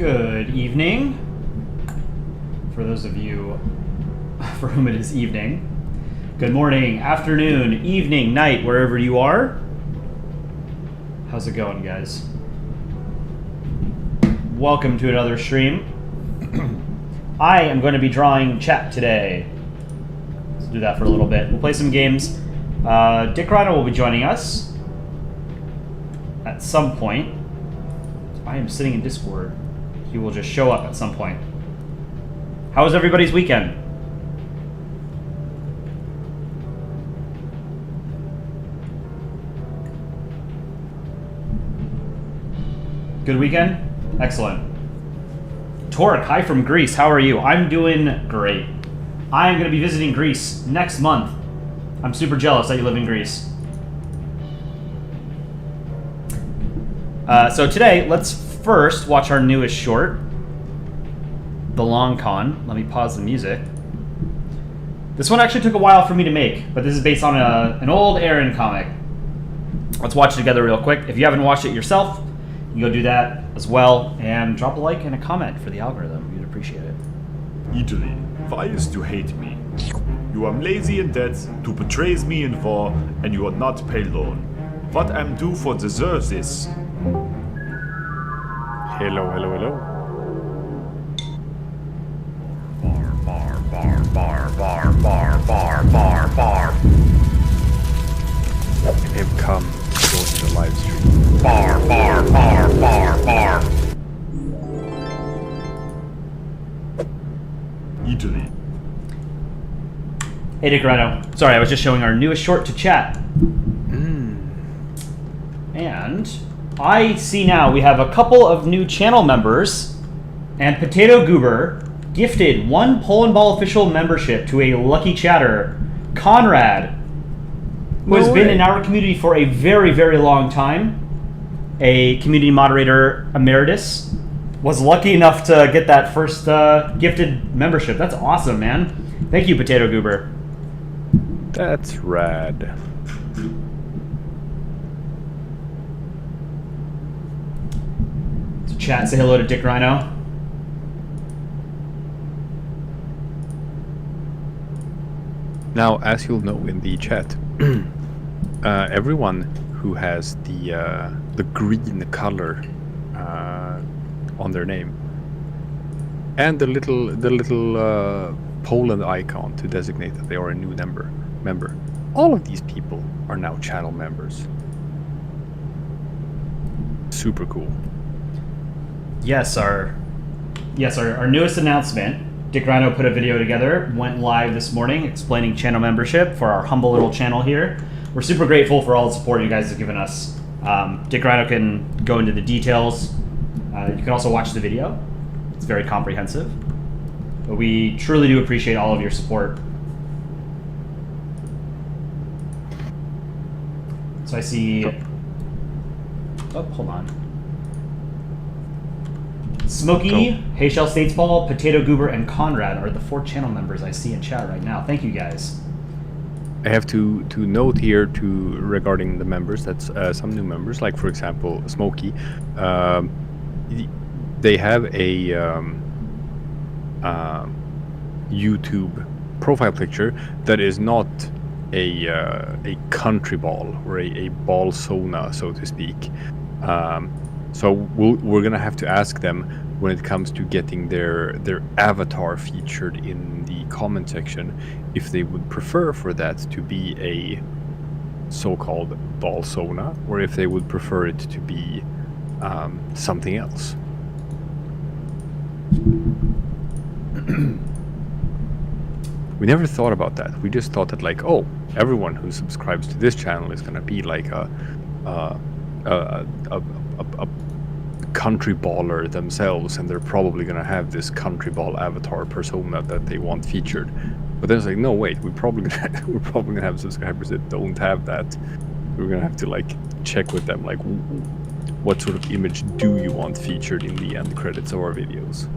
Good evening. For those of you for whom it is evening. Good morning, afternoon, evening, night, wherever you are. How's it going, guys? Welcome to another stream. I am going to be drawing chat today. Let's do that for a little bit. We'll play some games. Dick Rhino will be joining us at some point. I am sitting in Discord. He will just show up at some point. How was everybody's weekend? Good weekend? Excellent. Torek, hi from Greece. How are you? I'm doing great. I am going to be visiting Greece next month. I'm super jealous that you live in Greece. So today, let's first watch our newest short, The Long Con. Let me pause the music. This one actually took a while for me to make, but this is based on an old Aaron comic. Let's watch it together real quick. If you haven't watched it yourself, you can go do that as well, and drop a like and a comment for the algorithm. We'd appreciate it. Italy, why used to hate me? You are lazy and dead, to betrays me in war, and you are not pay loan. What am do for deserve this? Hello, hello, hello. Bar, bar, bar, bar, bar, bar, bar, bar. Have come to join the live stream. Bar, bar, bar, bar, bar. Italy. Hey, Dick Rhino. Sorry, I was just showing our newest short to chat. And I see now we have a couple of new channel members, and Potato Goober gifted one Polandball official membership to a lucky chatter, Conrad, who has been in our community for a very, very long time. A community moderator emeritus, was lucky enough to get that first gifted membership. That's awesome, man. Thank you, Potato Goober. That's rad. So chat, say hello to Dick Rhino. Now, as you'll know in the chat, everyone who has the green color on their name and the little Poland icon to designate that they are a new member, all of these people are now channel members. Super cool. Yes, our newest announcement. Dick Rhino put a video together, went live this morning explaining channel membership for our humble little channel here. We're super grateful for all the support you guys have given us. Dick Rhino can go into the details. You can also watch the video. It's very comprehensive. But we truly do appreciate all of your support. So I see... Oh, hold on. Smokey, Hayshell Statesball, Potato Goober, and Conrad are the 4 channel members I see in chat right now. Thank you, guys. I have to note here regarding the members, that's some new members, like for example Smokey. They have a YouTube profile picture that is not a country ball or a ball sauna, so to speak. So we're gonna have to ask them when it comes to getting their avatar featured in the comment section if they would prefer for that to be a so-called ball sauna or if they would prefer it to be something else. We never thought about that. We just thought that like, oh, everyone who subscribes to this channel is gonna be like a country baller themselves, and they're probably gonna have this country ball avatar persona that they want featured. But then it's like, no, wait, we're probably gonna have subscribers that don't have that. We're gonna have to like check with them, like, what sort of image do you want featured in the end credits of our videos?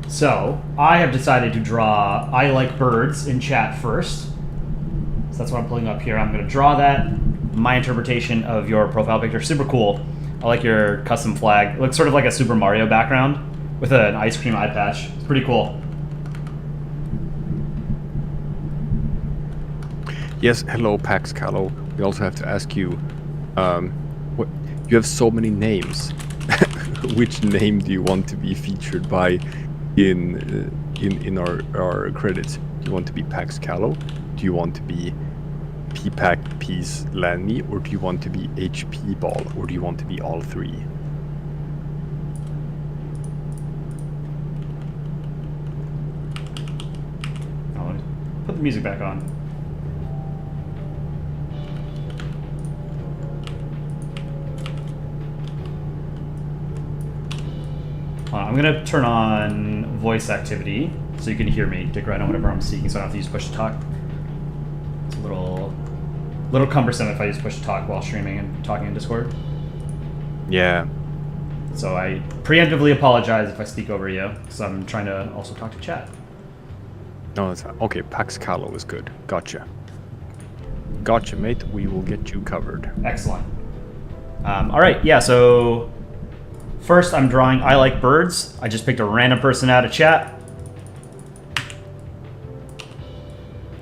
So I have decided to draw I Like Birds in chat first. So that's what I'm pulling up here. I'm going to draw that. My interpretation of your profile picture. Super cool. I like your custom flag. It looks sort of like a Super Mario background with an ice cream eye patch. It's pretty cool. Yes, hello, Pax Callow. We also have to ask you, what you have so many names. Which name do you want to be featured by in our credits? Do you want to be Pax Callow? Do you want to be P-Pack Peace Land Me, or do you want to be HP Ball, or do you want to be all three? Oh, let me put the music back on. I'm gonna turn on voice activity so you can hear me, Dick Rhino, whenever I'm speaking, so I don't have to use push to talk. It's a little cumbersome if I use push to talk while streaming and talking in Discord. Yeah. So I preemptively apologize if I speak over you, because I'm trying to also talk to chat. No, that's fine. Okay, Pax Callow is good. Gotcha. Gotcha, mate. We will get you covered. Excellent. All right, yeah, so first I'm drawing I Like Birds. I just picked a random person out of chat.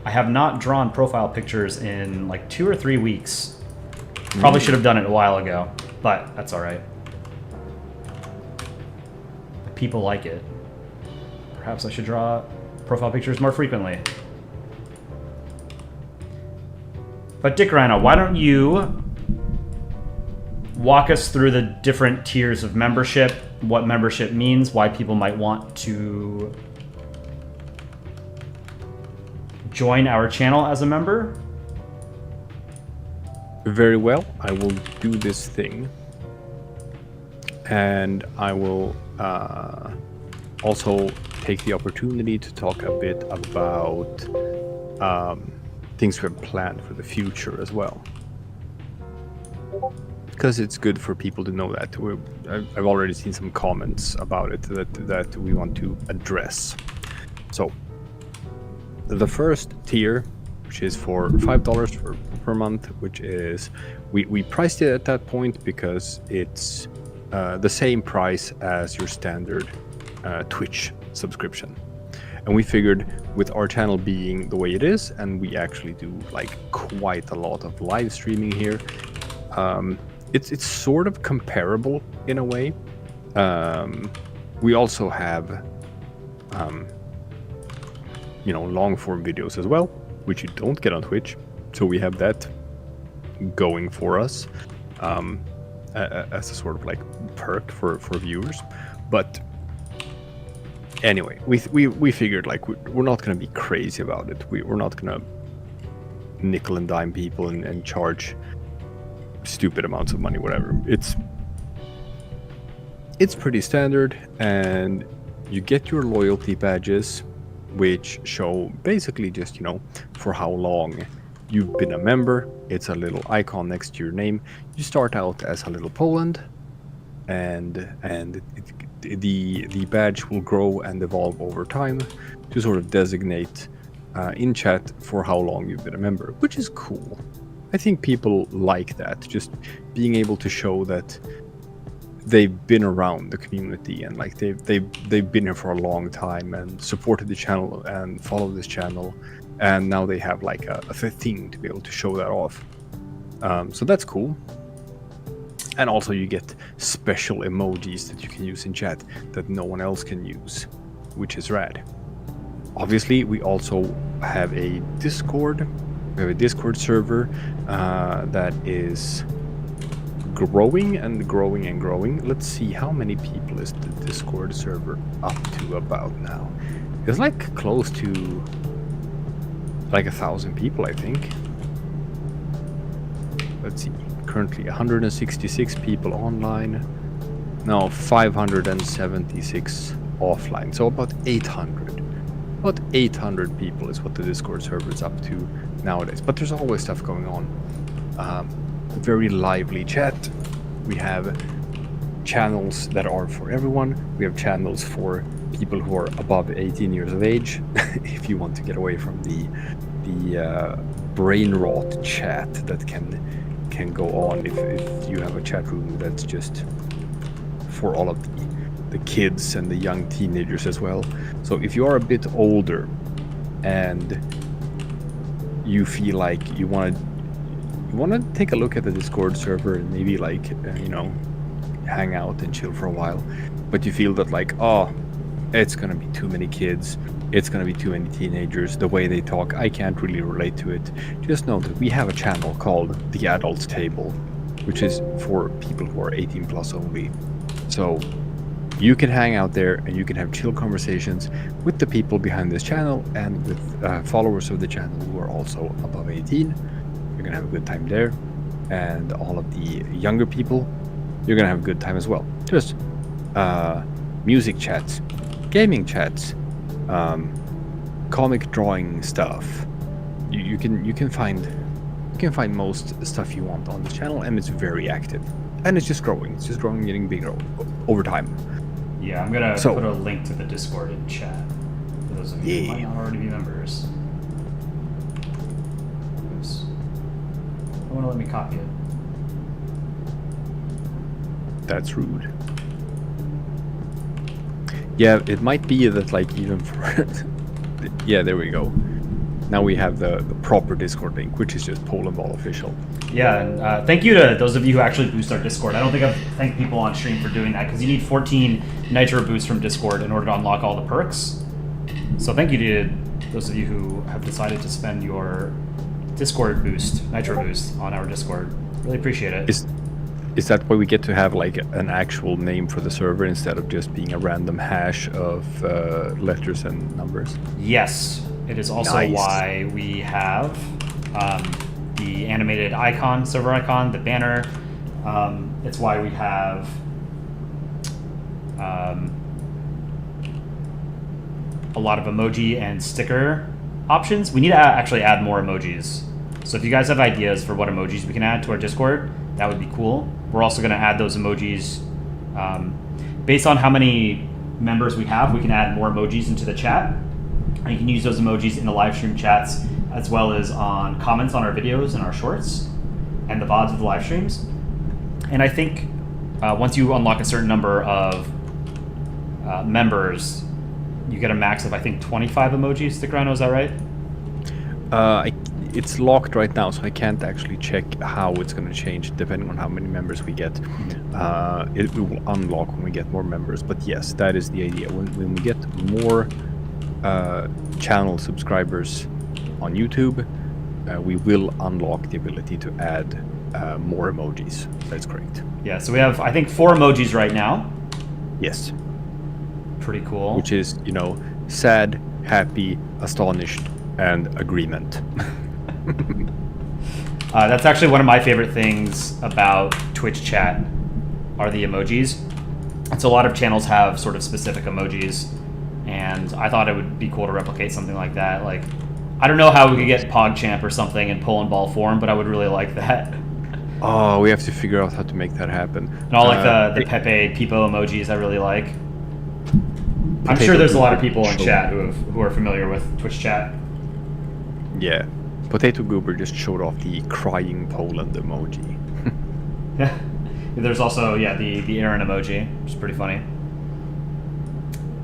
I have not drawn profile pictures in like 2 or 3 weeks. Probably should have done it a while ago, but that's all right. People like it. Perhaps I should draw profile pictures more frequently. But Dick Rhino, why don't you walk us through the different tiers of membership, what membership means, why people might want to join our channel as a member? Very well. I will do this thing. And I will also take the opportunity to talk a bit about things we have planned for the future as well. Because it's good for people to know that. I've already seen some comments about it that we want to address. So, the first tier, which is for $5 per month, which is, we priced it at that point because it's the same price as your standard Twitch subscription. And we figured with our channel being the way it is, and we actually do like quite a lot of live streaming here, it's sort of comparable in a way. We also have long form videos as well, which you don't get on Twitch, so we have that going for us as a sort of like perk for viewers. But anyway, we figured like we're not going to be crazy about it. We're not going to nickel and dime people and charge stupid amounts of money, whatever. It's pretty standard, and you get your loyalty badges, which show basically just, for how long you've been a member. It's a little icon next to your name. You start out as a little Poland, and the badge will grow and evolve over time to sort of designate in chat for how long you've been a member, which is cool. I think people like that, just being able to show that they've been around the community and like they've been here for a long time and supported the channel and followed this channel, and now they have like a thing to be able to show that off. So that's cool. And also you get special emojis that you can use in chat that no one else can use, which is rad. Obviously, we also have a Discord. We have a Discord server that is growing and growing and growing. Let's see, how many people is the Discord server up to about now? It's like close to like 1,000 people, I think. Let's see, currently 166 people online. Now 576 offline, so about 800. About 800 people is what the Discord server is up to nowadays. But there's always stuff going on. Very lively chat. We have channels that are for everyone. We have channels for people who are above 18 years of age. If you want to get away from the brain rot chat that can can go on if you have a chat room that's just for all of the kids and the young teenagers as well. So if you are a bit older and you feel like you want to take a look at the Discord server and maybe like hang out and chill for a while, but you feel that like, oh, it's gonna be too many kids, it's gonna be too many teenagers, the way they talk, I can't really relate to it, just know that we have a channel called The Adults Table, which is for people who are 18 plus only. So you can hang out there and you can have chill conversations with the people behind this channel and with followers of the channel who are also above 18. You're gonna have a good time there, and all of the younger people, you're gonna have a good time as well. Just music chats, gaming chats, comic drawing stuff. You can find most stuff you want on this channel, and it's very active, and it's just growing. It's just growing, getting bigger over time. Yeah, I'm gonna put a link to the Discord in chat for those of you who might not already be members. Oops. I want to let me copy it. That's rude. Yeah, it might be that like even for yeah, there we go. Now we have the proper Discord link, which is just Polandball official. Yeah, and thank you to those of you who actually boost our Discord. I don't think I've thanked people on stream for doing that, because you need 14 Nitro boosts from Discord in order to unlock all the perks. So thank you to those of you who have decided to spend your Discord boost, Nitro boost, on our Discord. Really appreciate it. Is that why we get to have like an actual name for the server instead of just being a random hash of letters and numbers? Yes. It is also why we have the animated icon, server icon, the banner. It's why we have a lot of emoji and sticker options. We need to actually add more emojis. So if you guys have ideas for what emojis we can add to our Discord, that would be cool. We're also going to add those emojis. Based on how many members we have, we can add more emojis into the chat. And you can use those emojis in the live stream chats, as well as on comments on our videos and our shorts and the VODs of the live streams. And I think once you unlock a certain number of members, you get a max of, I think, 25 emojis. Stick around, is that right? It's locked right now, so I can't actually check how it's going to change depending on how many members we get. It will unlock when we get more members, but yes, that is the idea. When we get more channel subscribers on YouTube, we will unlock the ability to add more emojis. That's correct. Yeah, so we have, I think, 4 emojis right now. Yes. Pretty cool. Which is, sad, happy, astonished, and agreement. That's actually one of my favorite things about Twitch chat are the emojis. And so a lot of channels have sort of specific emojis, and I thought it would be cool to replicate something like that. Like, I don't know how we could get PogChamp or something in Polandball form, but I would really like that. Oh, we have to figure out how to make that happen. And all like the Pepe, Peepo emojis I really like. I'm sure there's a lot of people in chat who are familiar with Twitch chat. Yeah. Potato Goober just showed off the crying Poland emoji. Yeah. There's also, the Aaron emoji, which is pretty funny.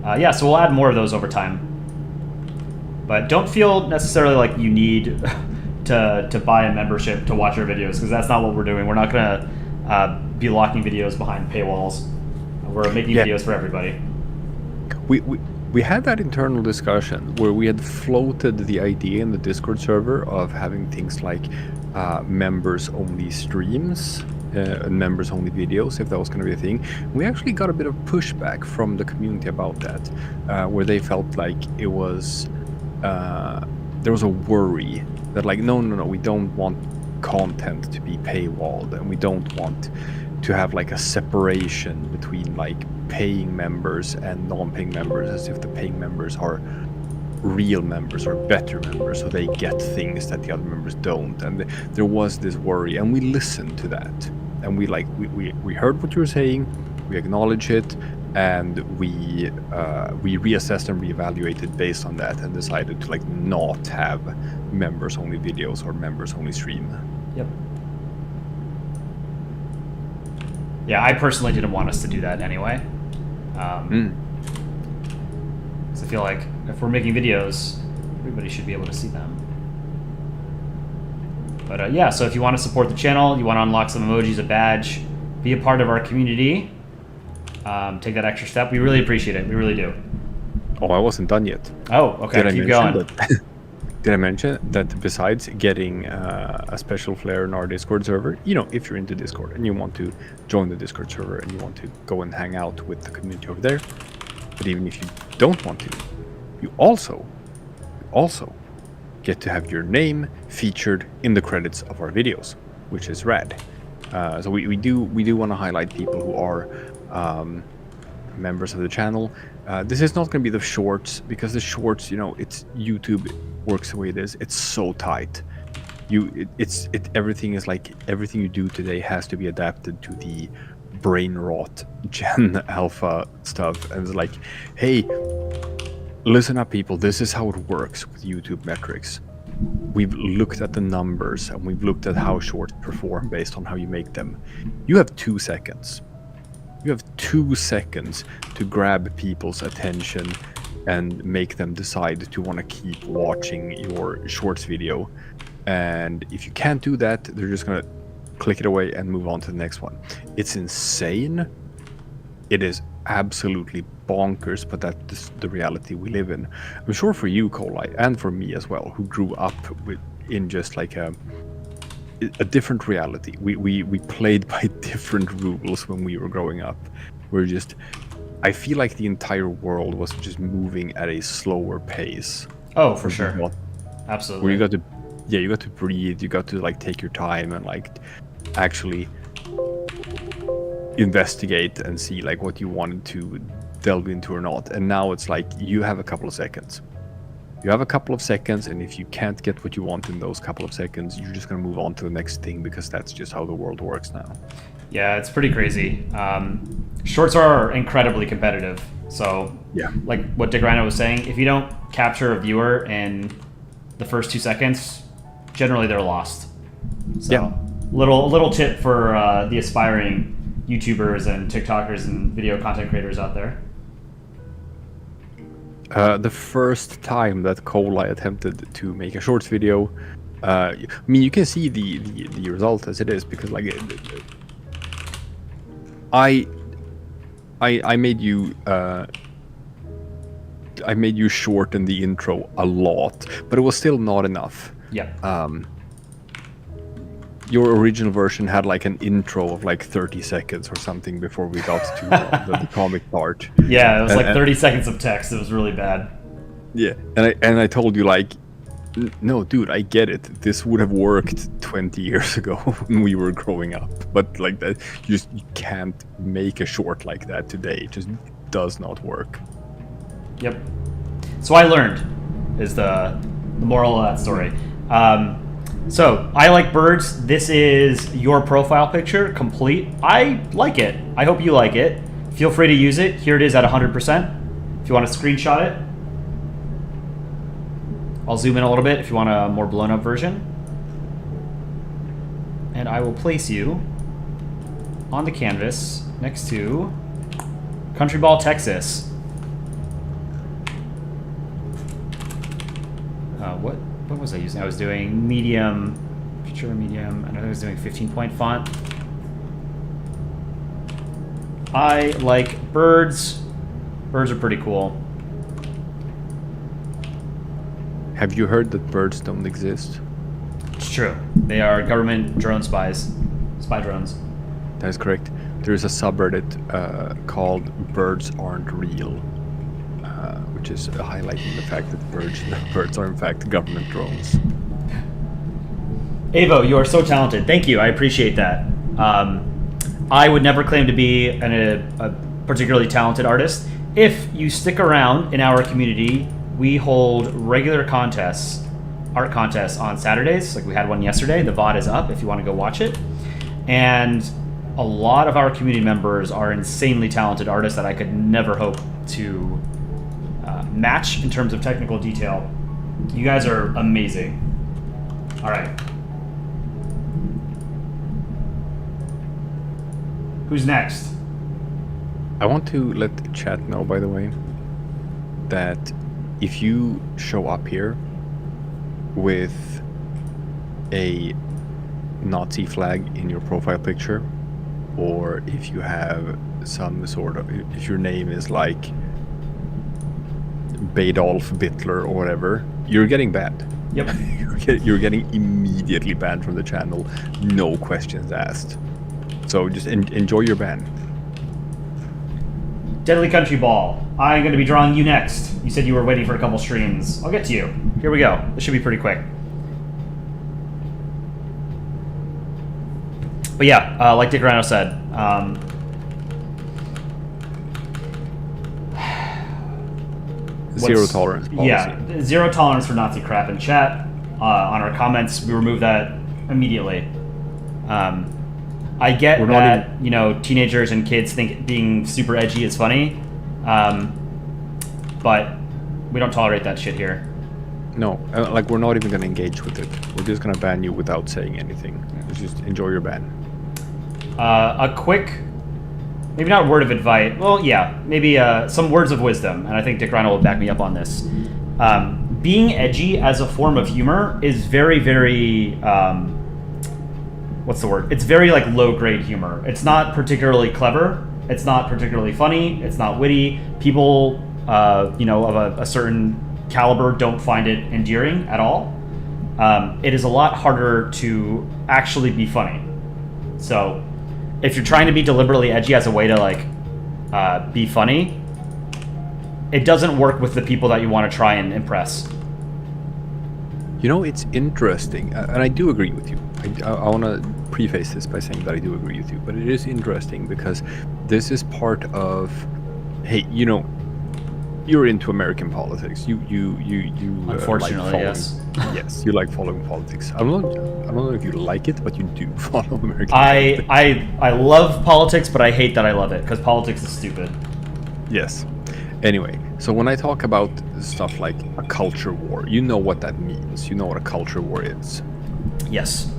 So we'll add more of those over time. But don't feel necessarily like you need to buy a membership to watch our videos, because that's not what we're doing. We're not going to be locking videos behind paywalls. We're making videos for everybody. We had that internal discussion where we had floated the idea in the Discord server of having things like members-only streams and members-only videos, if that was going to be a thing. We actually got a bit of pushback from the community about that, where they felt like it was there was a worry that like, no, we don't want content to be paywalled, and we don't want to have like a separation between like paying members and non-paying members, as if the paying members are real members or better members, so they get things that the other members don't. And there was this worry, and we listened to that, and we heard what you were saying, we acknowledge it, and we reassessed and reevaluated based on that, and decided to like not have members only videos or members only stream. Yep. Yeah, I personally didn't want us to do that anyway. 'Cause I feel like if we're making videos, everybody should be able to see them. But yeah, so if you want to support the channel, you want to unlock some emojis, a badge, be a part of our community, take that extra step. We really appreciate it. We really do. Oh, I wasn't done yet. Oh, okay. Keep going. Did I mention that besides getting a special flair in our Discord server, you know, if you're into Discord and you want to join the Discord server and you want to go and hang out with the community over there, but even if you don't want to, you also get to have your name featured in the credits of our videos, which is rad. So we do want to highlight people who are members of the channel. This is not going to be the shorts, because the shorts, you know, it's YouTube works the way it is. It's so tight. Everything is like, everything you do today has to be adapted to the brain rot Gen Alpha stuff. And it's like, hey, listen up, people. This is how it works with YouTube metrics. We've looked at the numbers and we've looked at how shorts perform based on how you make them. You have 2 seconds. You have 2 seconds to grab people's attention and make them decide to want to keep watching your shorts video. And if you can't do that, they're just going to click it away and move on to the next one. It's insane. It is absolutely bonkers, but that's the reality we live in. I'm sure for you, Kolai, and for me as well, who grew up in just like a different reality. We played by different rules when we were growing up. I feel like the entire world was just moving at a slower pace. Oh, for sure. Absolutely. Where you got to breathe, you got to like take your time and like actually investigate and see like what you wanted to delve into or not. And now it's like you have a couple of seconds. And if you can't get what you want in those couple of seconds, you're just going to move on to the next thing, because that's just how the world works now. Yeah, it's pretty crazy. Shorts are incredibly competitive. So, yeah, like what Dick Rhino was saying, if you don't capture a viewer in the first 2 seconds, generally they're lost. So, yeah. Little tip for the aspiring YouTubers and TikTokers and video content creators out there. The first time that Kolai attempted to make a shorts video, I mean, you can see the result as it is, because like I made you shorten the intro a lot, but it was still not enough. Yeah. Your original version had like an intro of like 30 seconds or something before we got to the comic part. Yeah, it was like 30 seconds of text. It was really bad. Yeah, and I told you like, no, dude, I get it. This would have worked 20 years ago when we were growing up, but like that, you can't make a short like that today. It just does not work. Yep. So I learned is the moral of that story. So I like birds. This is your profile picture, complete. I like it. I hope you like it. Feel free to use it. Here it is at 100%. If you want to screenshot it, I'll zoom in a little bit if you want a more blown up version. And I will place you on the canvas next to Country Ball, Texas. What was I using? I was doing medium, picture medium, and I was doing 15-point font. I like birds. Birds are pretty cool. Have you heard that birds don't exist? It's true. They are government drone spies. Spy drones. That is correct. There's a subreddit called Birds Aren't Real, which is highlighting the fact that birds are in fact government drones. Avo, you are so talented. Thank you. I appreciate that. I would never claim to be a particularly talented artist. If you stick around in our community, we hold regular contests, art contests on Saturdays. Like we had one yesterday. The VOD is up if you want to go watch it. And a lot of our community members are insanely talented artists that I could never hope to match in terms of technical detail. You guys are amazing. All right. Who's next? I want to let the chat know, by the way, that if you show up here with a Nazi flag in your profile picture, or if you have some sort of, if your name is like Badolf Bittler or whatever, you're getting banned. Yep. You're getting immediately banned from the channel, no questions asked. So just enjoy your ban. Deadly Country Ball. I'm going to be drawing you next. You said you were waiting for a couple streams. I'll get to you. Here we go. This should be pretty quick. But yeah, like Dick Rhino said, Zero tolerance policy. Yeah, zero tolerance for Nazi crap in chat. On our comments, we remove that immediately. I get that, you know, teenagers and kids think being super edgy is funny, but we don't tolerate that shit here. No, like we're not even going to engage with it. We're just going to ban you without saying anything. Just enjoy your ban. A quick, maybe not word of advice. Well, yeah, maybe some words of wisdom, and I think Dick Rhino will back me up on this. Being edgy as a form of humor is very, very, what's the word? It's very like low-grade humor. It's not particularly clever. It's not particularly funny. It's not witty. People, you know, of a certain caliber don't find it endearing at all. It is a lot harder to actually be funny. So if you're trying to be deliberately edgy as a way to like be funny, it doesn't work with the people that you want to try and impress. You know, it's interesting, and I do agree with you. I want to preface this by saying that I do agree with you, but it is interesting because this is part of, hey, you know, you're into American politics. You Unfortunately, like yes. Yes, you like following politics. I don't know if you like it, but you do follow American politics. I love politics, but I hate that I love it because politics is stupid. Yes. Anyway, so when I talk about stuff like a culture war, you know what that means. You know what a culture war is. Yes.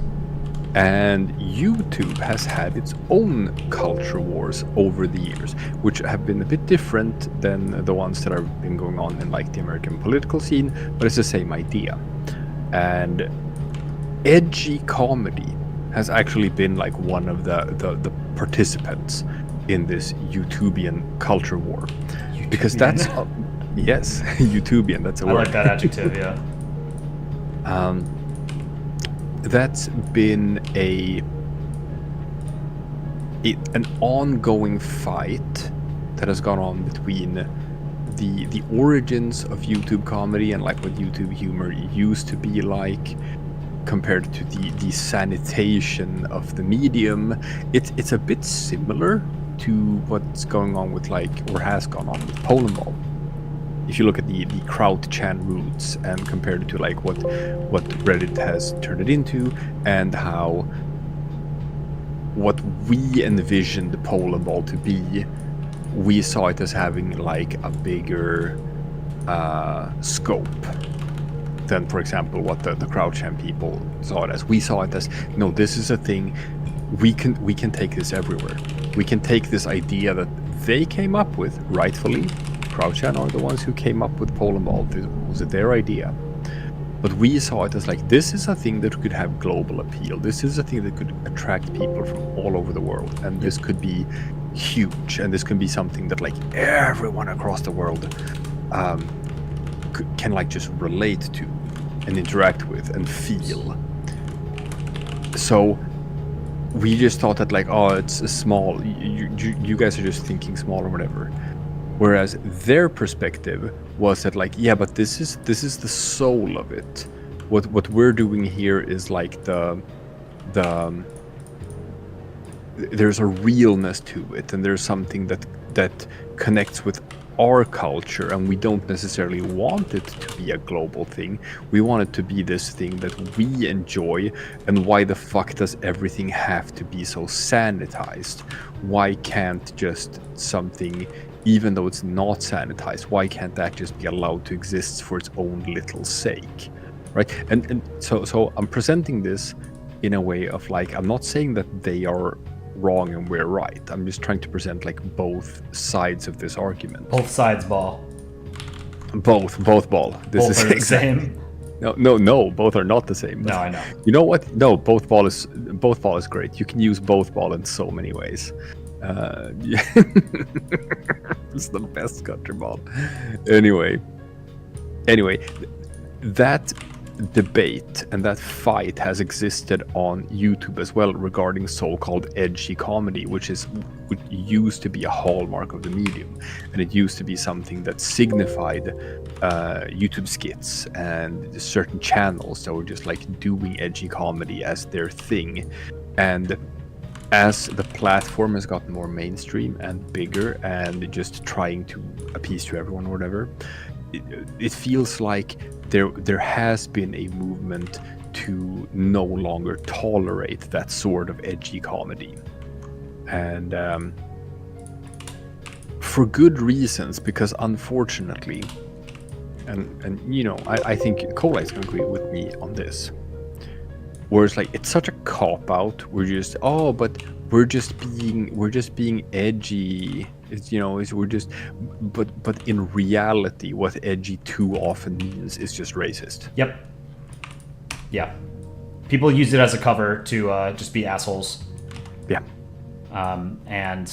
And YouTube has had its own culture wars over the years, which have been a bit different than the ones that have been going on in like the American political scene, but it's the same idea. And edgy comedy has actually been like one of the participants in this YouTubian culture war. Because that's yes, YouTubian, that's a word. I like that adjective, yeah. That's been an ongoing fight that has gone on between the origins of YouTube comedy and like what YouTube humor used to be like compared to the sanitation of the medium. It's a bit similar to what's going on with like, or has gone on with Polandball. If you look at the crowd chant roots and compared to like what Reddit has turned it into, and how what we envisioned Polandball to be, we saw it as having like a bigger scope than, for example, what the crowd chant people saw it as. We saw it as, no, this is a thing. We can take this everywhere. We can take this idea that they came up with, rightfully. CrowdChan are the ones who came up with Polandball. This was their idea. But we saw it as like, this is a thing that could have global appeal. This is a thing that could attract people from all over the world. And this could be huge. And this can be something that like everyone across the world can like just relate to and interact with and feel. So we just thought that like, oh, it's a small, you guys are just thinking small or whatever. Whereas their perspective was that like, yeah, but this is the soul of it. What we're doing here is like there's a realness to it, and there's something that connects with our culture, and we don't necessarily want it to be a global thing. We want it to be this thing that we enjoy. And why the fuck does everything have to be so sanitized? Why can't just something, even though it's not sanitized, why can't that just be allowed to exist for its own little sake, right? And so I'm presenting this in a way of like, I'm not saying that they are wrong and we're right. I'm just trying to present like both sides of this argument. Both sides ball. Both ball. This Both is are the exactly- same. No, both are not the same. No, I know. You know what? No, both ball is great. You can use both ball in so many ways. Yeah. It's the best country ball. Anyway, that debate and that fight has existed on YouTube as well regarding so-called edgy comedy, which used to be a hallmark of the medium, and it used to be something that signified YouTube skits and certain channels that were just like doing edgy comedy as their thing. And as the platform has gotten more mainstream and bigger and just trying to appease to everyone or whatever, it feels like there has been a movement to no longer tolerate that sort of edgy comedy. And for good reasons, because unfortunately, and you know, I think Cola is going to agree with me on this, where it's like it's such a cop-out. We're just we're just being edgy. But in reality, what edgy too often means is just racist. Yep. Yeah. People use it as a cover to just be assholes. Yeah. And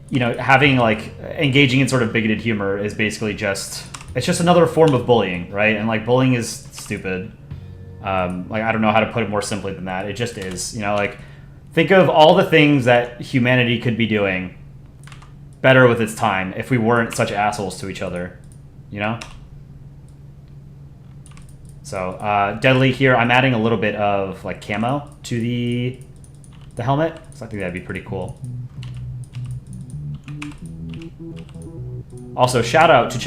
you know, having like engaging in sort of bigoted humor is basically just another form of bullying, right? And like bullying is stupid. Like I don't know how to put it more simply than that. It just is. You know, like think of all the things that humanity could be doing better with its time if we weren't such assholes to each other, you know? So, Deadly here, I'm adding a little bit of like camo to the helmet, so I think that'd be pretty cool. Also, shout out to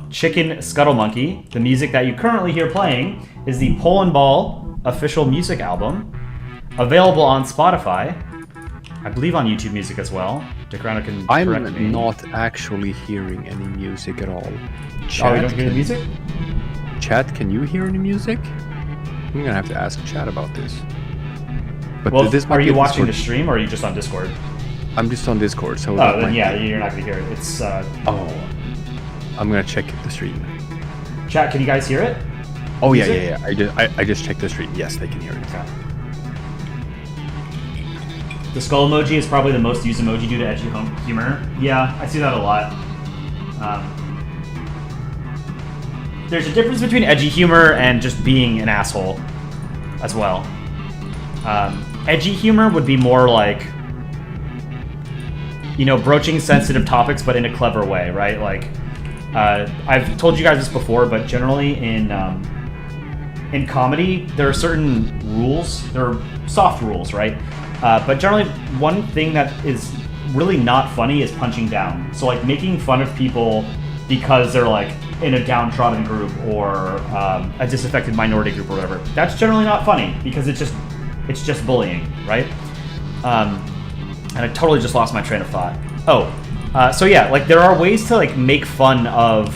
Chicken Scuttle Monkey. The music that you currently hear playing is the Polandball official music album, available on Spotify. I believe on YouTube Music as well. Dick Rano can correct me. I'm not actually hearing any music at all. Chat, you don't hear the music? Chat, can you hear any music? I'm gonna have to ask Chat about this. But well, this are you watching the stream or are you just on Discord? I'm just on Discord, so. Oh, then yeah, you're not gonna hear it. It's. Oh, I'm gonna check the stream. Chat, can you guys hear it? Oh yeah. I just checked the stream. Yes, they can hear it. Okay. The skull emoji is probably the most used emoji due to edgy humor. Yeah, I see that a lot. There's a difference between edgy humor and just being an asshole as well. Edgy humor would be more like, you know, broaching sensitive topics, but in a clever way, right? Like, I've told you guys this before, but generally in comedy, there are certain rules. There are soft rules, right? But generally, one thing that is really not funny is punching down. So, like, making fun of people because they're, like, in a downtrodden group or a disaffected minority group or whatever. That's generally not funny because it's just bullying, right? And I totally just lost my train of thought. So yeah, like, there are ways to, like, make fun of,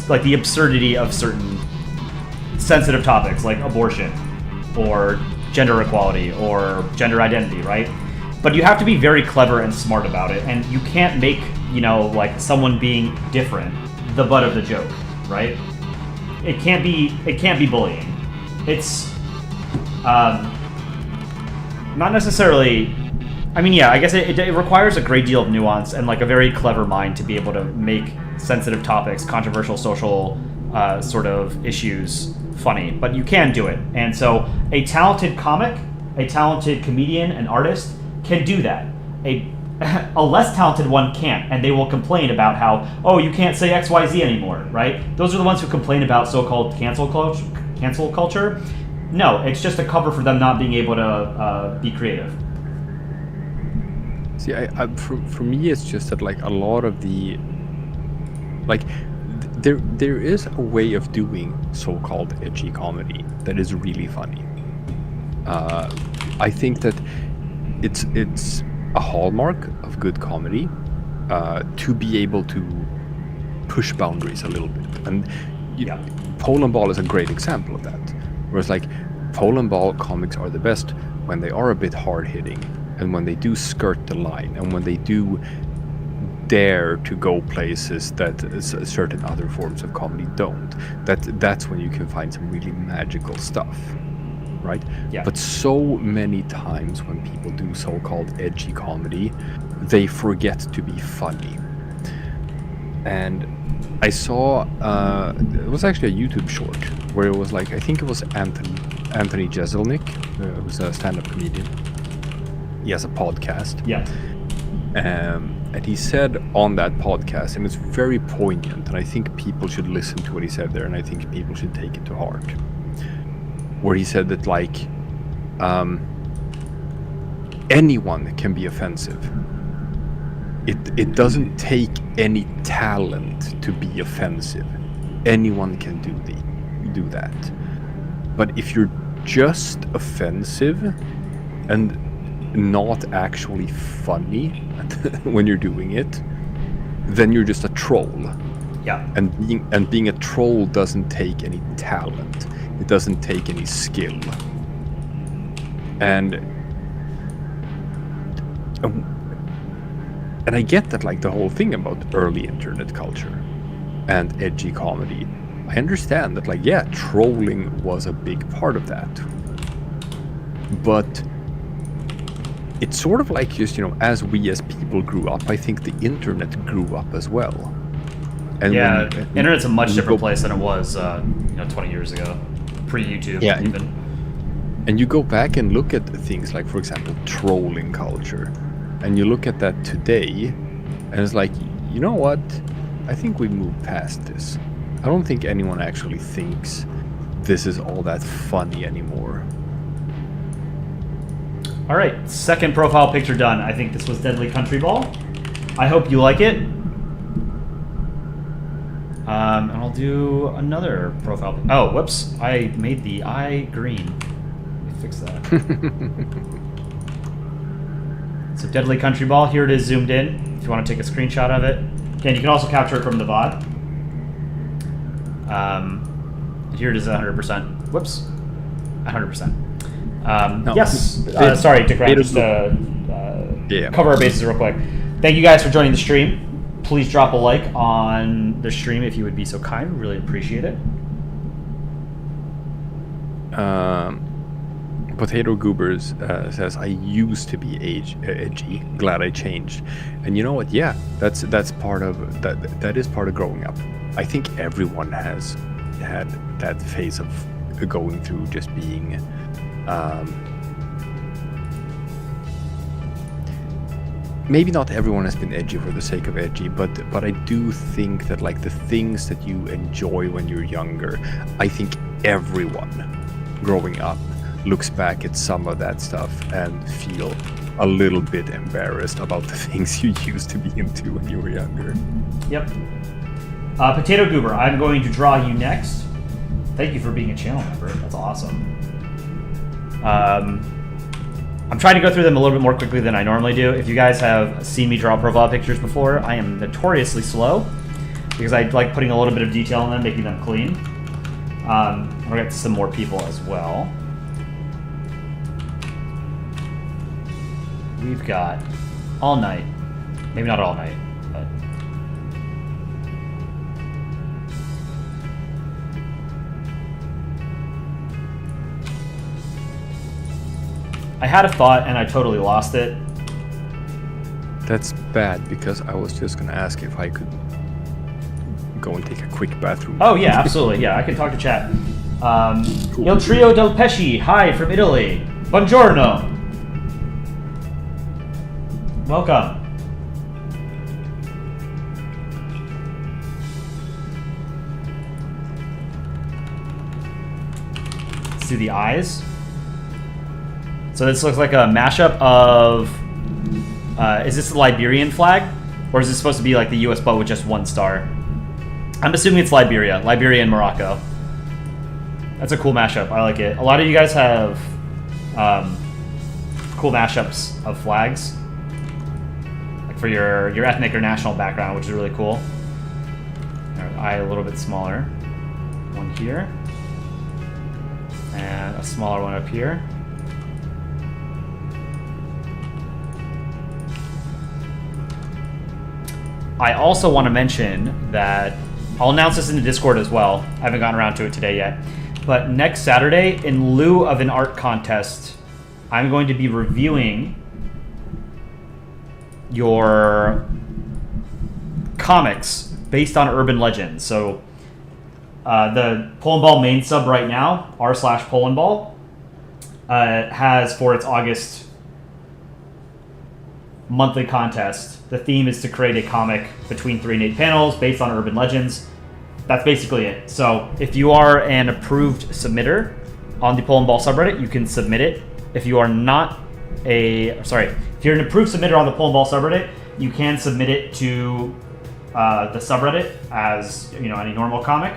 like, the absurdity of certain sensitive topics, like abortion or gender equality or gender identity, right? But you have to be very clever and smart about it, and you can't make, you know, like, someone being different the butt of the joke, right? It can't be bullying. It's not necessarily. I mean, yeah, I guess it requires a great deal of nuance and, like, a very clever mind to be able to make sensitive topics, controversial social sort of issues funny, but you can do it. And so a talented comic, a talented comedian, an artist can do that. A less talented one can't, and they will complain about how, oh, you can't say XYZ anymore, right? Those are the ones who complain about so-called cancel culture. No, it's just a cover for them not being able to be creative. See, for me, it's just that, like, a lot of the, like, there is a way of doing so-called edgy comedy that is really funny. I think that it's a hallmark of good comedy to be able to push boundaries a little bit, and Polandball is a great example of that. Whereas, like, Polandball comics are the best when they are a bit hard-hitting, and when they do skirt the line, and when they do dare to go places that certain other forms of comedy don't. That's when you can find some really magical stuff, right? Yeah. But so many times when people do so-called edgy comedy, they forget to be funny. And I saw it was actually a YouTube short where it was like, I think it was Anthony Jeselnik, who's a stand-up comedian. He has a podcast. Yeah. And he said on that podcast, and it's very poignant, and I think people should listen to what he said there, and I think people should take it to heart. Where he said that, like, anyone can be offensive. It doesn't take any talent to be offensive. Anyone can do that. But if you're just offensive and not actually funny when you're doing it, then you're just a troll. Yeah. And being a troll doesn't take any talent. It doesn't take any skill. And I get that, like, the whole thing about early internet culture and edgy comedy. I understand that, like, yeah, trolling was a big part of that. But it's sort of like just, as we as people grew up, I think the internet grew up as well. And yeah, internet's a much different place than it was, 20 years ago, pre-YouTube. Yeah, even. And you go back and look at things like, for example, trolling culture, and you look at that today, and it's like, you know what? I think we moved past this. I don't think anyone actually thinks this is all that funny anymore. All right, second profile picture done. I think this was Deadly Country Ball. I hope you like it. And I'll do another profile. Oh, whoops! I made the eye green. Let me fix that. So Deadly Country Ball. Here it is zoomed in. If you want to take a screenshot of it, again, you can also capture it from the VOD. Here it is 100%. Whoops, 100%. No. Yes. Sorry, Dick Ryan, just cover our bases real quick. Thank you guys for joining the stream. Please drop a like on the stream if you would be so kind. We really appreciate it. Potato Goobers says, I used to be edgy. Glad I changed. And you know what? Yeah, that's part of that is part of growing up. I think everyone has had that phase of going through just being maybe not everyone has been edgy for the sake of edgy, but I do think that, like, the things that you enjoy when you're younger, I think everyone growing up looks back at some of that stuff and feel a little bit embarrassed about the things you used to be into when you were younger. Yep. Potato Goober, I'm going to draw you next. Thank you for being a channel member. That's awesome. I'm trying to go through them a little bit more quickly than I normally do. If you guys have seen me draw profile pictures before, I am notoriously slow because I like putting a little bit of detail in them, making them clean. We'll get to some more people as well. We've got All Night. Maybe not All Night, but... I had a thought and I totally lost it. That's bad, because I was just gonna ask if I could go and take a quick bathroom. Oh yeah, absolutely. Yeah, I can talk to chat. Cool. Il Trio del Pesci, hi from Italy. Buongiorno. Welcome. Let's do the eyes. So this looks like a mashup of, is this the Liberian flag? Or is this supposed to be like the US boat with just one star? I'm assuming it's Liberia and Morocco. That's a cool mashup, I like it. A lot of you guys have cool mashups of flags. Like for your ethnic or national background, which is really cool. Eye a little bit smaller. One here. And a smaller one up here. I also want to mention that I'll announce this in the Discord as well. I haven't gotten around to it today yet. But next Saturday, in lieu of an art contest, I'm going to be reviewing your comics based on urban legends. So the Polandball main sub right now, r/Polandball, has for its August monthly contest, the theme is to create a comic between 3 and 8 panels based on urban legends. That's basically it. So if you are an approved submitter on the Polandball subreddit, you can submit it. If you are not if you're an approved submitter on the Polandball subreddit, you can submit it to the subreddit as any normal comic.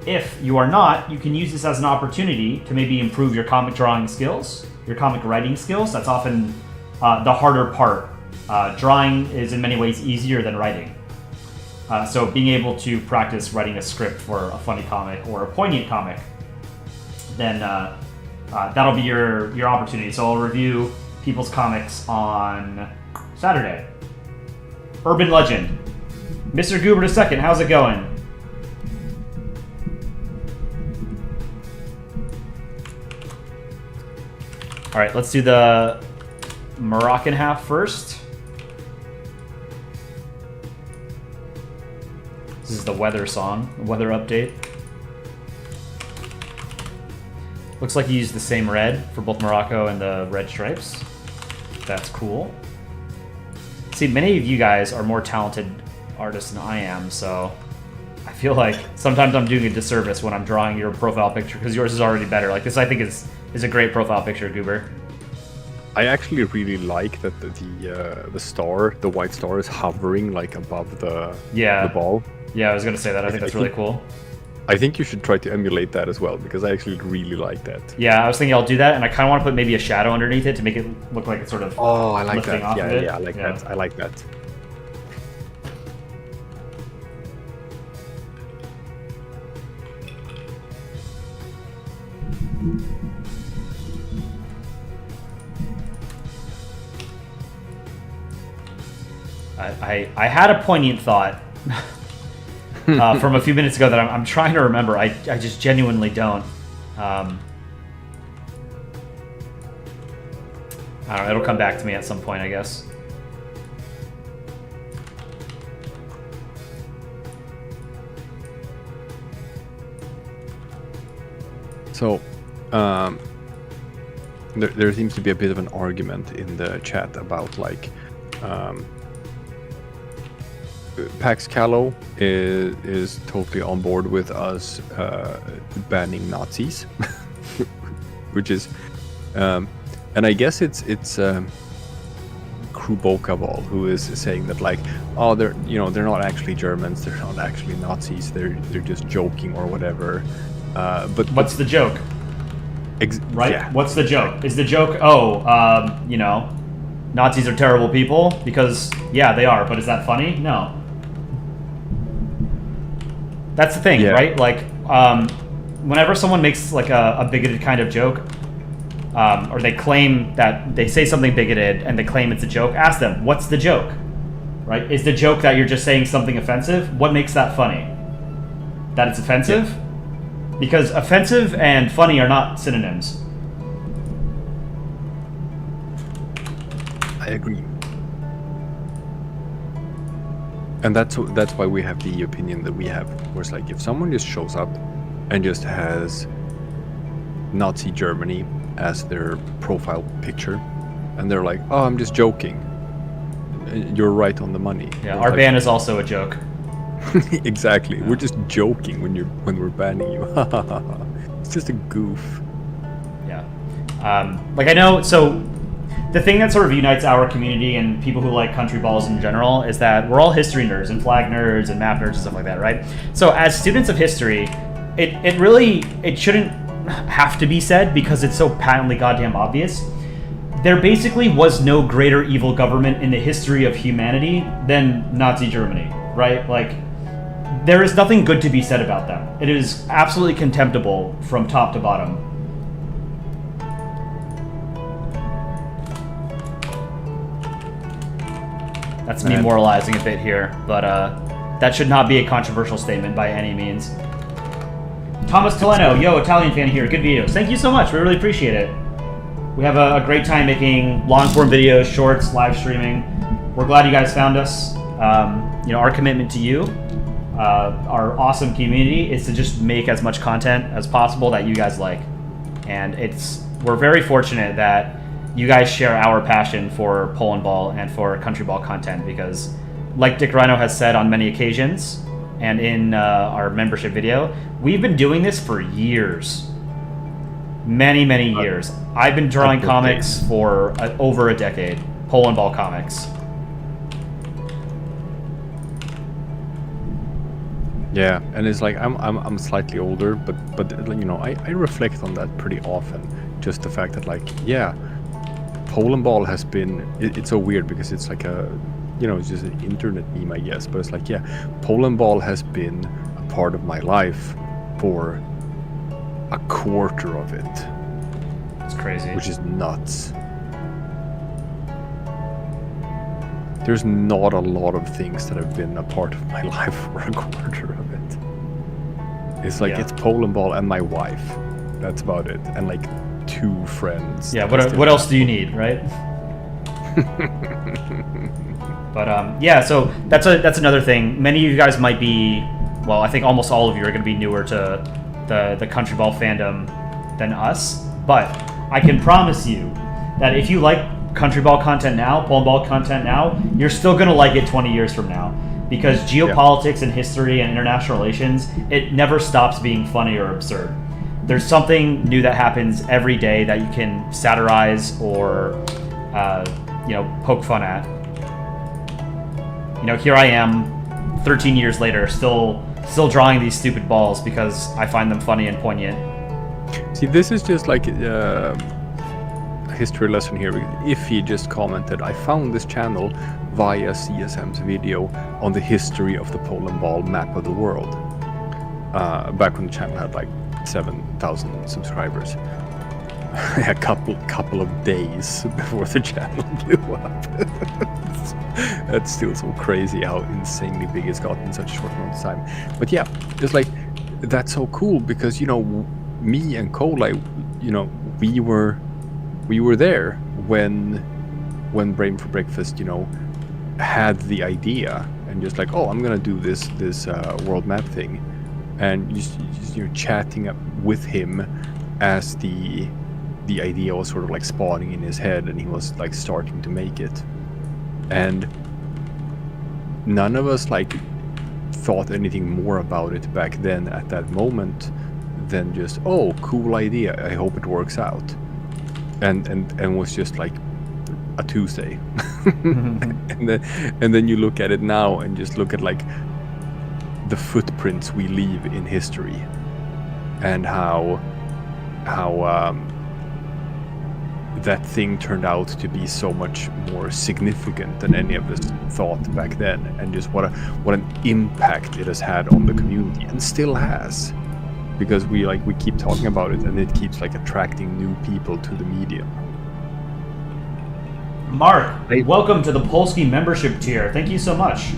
If you are not, you can use this as an opportunity to maybe improve your comic drawing skills, your comic writing skills. That's often the harder part. Drawing is in many ways easier than writing. So being able to practice writing a script for a funny comic or a poignant comic, then that'll be your opportunity. So I'll review people's comics on Saturday. Urban Legend. Mr. Goober II, how's it going? All right, let's do the Moroccan half first. This is the weather song, weather update. Looks like you used the same red for both Morocco and the red stripes. That's cool. See, many of you guys are more talented artists than I am, so I feel like sometimes I'm doing a disservice when I'm drawing your profile picture because yours is already better. Like this, I think is a great profile picture, Goober. I actually really like that the star, the white star, is hovering like above the ball. Yeah, I was gonna say that. I think that's really cool. I think you should try to emulate that as well because I actually really like that. Yeah, I was thinking I'll do that, and I kind of want to put maybe a shadow underneath it to make it look like it's sort of I like lifting that. off of it. Yeah, I like that. I like that. I had a poignant thought from a few minutes ago that I'm trying to remember. I just genuinely don't. I don't know. It'll come back to me at some point, I guess. So, there seems to be a bit of an argument in the chat about like. Pax Callow is totally on board with us banning Nazis, which is, and I guess it's Krubokabal who is saying that like, oh, they're not actually Germans, they're not actually Nazis, they're just joking or whatever. But what's the joke? Right? Yeah. What's the joke? Is the joke Nazis are terrible people? Because yeah, they are. But is that funny? No. That's the thing, right? Like, whenever someone makes like a bigoted kind of joke, or they claim that they say something bigoted and they claim it's a joke, ask them, what's the joke? Right? Is the joke that you're just saying something offensive? What makes that funny? That it's offensive? Yeah. Because offensive and funny are not synonyms. I agree. And that's why we have the opinion that we have, where it's like if someone just shows up and just has Nazi Germany as their profile picture, and they're like, "Oh, I'm just joking," you're right on the money. Yeah, our ban is also a joke. Exactly, yeah. We're just joking when we're banning you. It's just a goof. Yeah, like I know so. The thing that sort of unites our community and people who like country balls in general is that we're all history nerds and flag nerds and map nerds and stuff like that, right? So as students of history, it shouldn't have to be said because it's so patently goddamn obvious. There basically was no greater evil government in the history of humanity than Nazi Germany, right? Like, there is nothing good to be said about them. It is absolutely contemptible from top to bottom. That's me moralizing a bit here, but that should not be a controversial statement by any means. Thomas Toleno, yo, Italian fan here. Good videos. Thank you so much. We really appreciate it. We have a great time making long-form videos, shorts, live streaming. We're glad you guys found us. Our commitment to you, our awesome community, is to just make as much content as possible that you guys like. And we're very fortunate that you guys share our passion for Polandball and for country ball content, because like Dick Rhino has said on many occasions and in our membership video, we've been doing this for years. Many years. I've been drawing comics for over a decade. Polandball comics. Yeah, and it's like I'm slightly older, but I reflect on that pretty often. Just the fact that Polandball has been it's so weird because it's like it's just an internet meme, I guess, but it's like Polandball has been a part of my life for a quarter of it. It's crazy. Which is nuts. There's not a lot of things that have been a part of my life for a quarter of it. It's like it's Polandball and my wife. That's about it. And like 2 friends. Yeah, what else do you need, right? But so that's another thing. Many of you guys might be, well, I think almost all of you are going to be newer to the country ball fandom than us. But I can promise you that if you like country ball content now, Polandball content now, you're still going to like it 20 years from now. Because geopolitics and history and international relations, it never stops being funny or absurd. There's something new that happens every day that you can satirize or, poke fun at. Here I am, 13 years later, still drawing these stupid balls because I find them funny and poignant. See, this is just like a history lesson here. If he just commented, I found this channel via CSM's video on the history of the Polandball map of the world. Back when the channel had like 7,000 subscribers. A couple of days before the channel blew up. That's still so crazy how insanely big it's got in such a short amount of time. But yeah, just like that's so cool because me and Cola, we were there when Brain for Breakfast, had the idea and just like, I'm gonna do this world map thing, and you're chatting with him as the idea was sort of like spawning in his head and he was like starting to make it, and none of us like thought anything more about it back then at that moment than just cool idea, I hope it works out, and was just like a Tuesday. and then you look at it now and just look at like the footprints we leave in history and how that thing turned out to be so much more significant than any of us thought back then, and just what an impact it has had on the community and still has, because we keep talking about it and it keeps like attracting new people to the medium. Mark, welcome to the Polski membership tier. Thank you so much.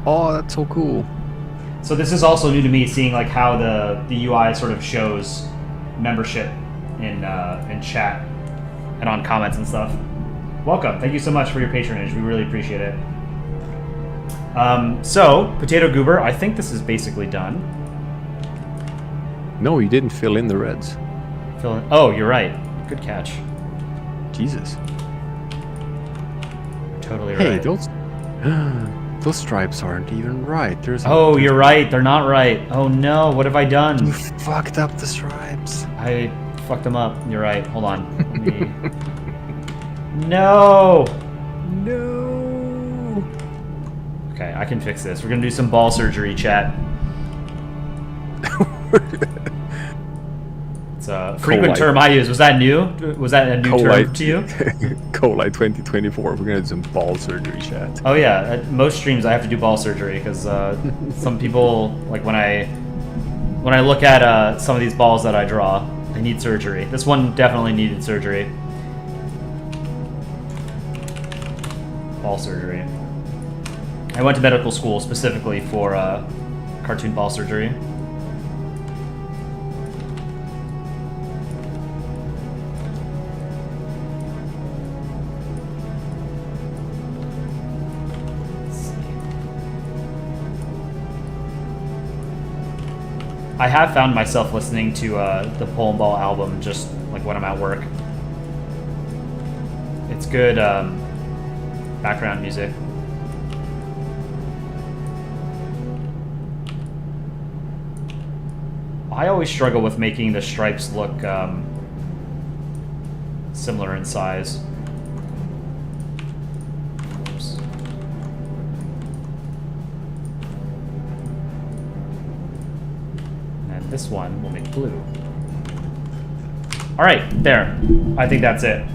Oh, that's so cool. So this is also new to me, seeing like how the UI sort of shows membership in chat and on comments and stuff. Welcome. Thank you so much for your patronage. We really appreciate it. So, Potato Goober, I think this is basically done. No, you didn't fill in the reds. Oh, you're right. Good catch. Jesus. Totally right. Hey, those stripes aren't even right. You're right. They're not right. Oh no, what have I done? You fucked up the stripes. I fucked them up. You're right. Hold on. Let me... No. Okay, I can fix this. We're gonna do some ball surgery, chat. It's a frequent term I use. Was that new? Was that a new term to you? Colite 2024. We're gonna do some ball surgery, chat. Oh yeah, at most streams I have to do ball surgery because some people, like when I look at some of these balls that I draw, they need surgery. This one definitely needed surgery. Ball surgery. I went to medical school specifically for cartoon ball surgery. I have found myself listening to the Polandball album just like when I'm at work. It's good background music. I always struggle with making the stripes look similar in size. Oops. And this one will make blue. All right, there. I think that's it.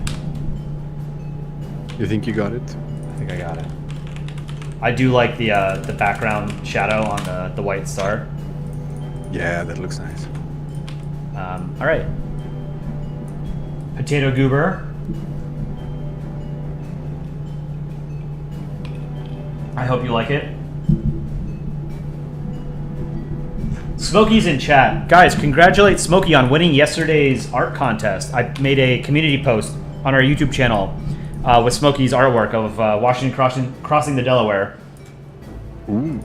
You think you got it? I think I got it. I do like the background shadow on the white star. Yeah, that looks nice. All right. Potato Goober. I hope you like it. Smokey's in chat. Guys, congratulate Smokey on winning yesterday's art contest. I made a community post on our YouTube channel with Smokey's artwork of Washington crossing the Delaware. Ooh.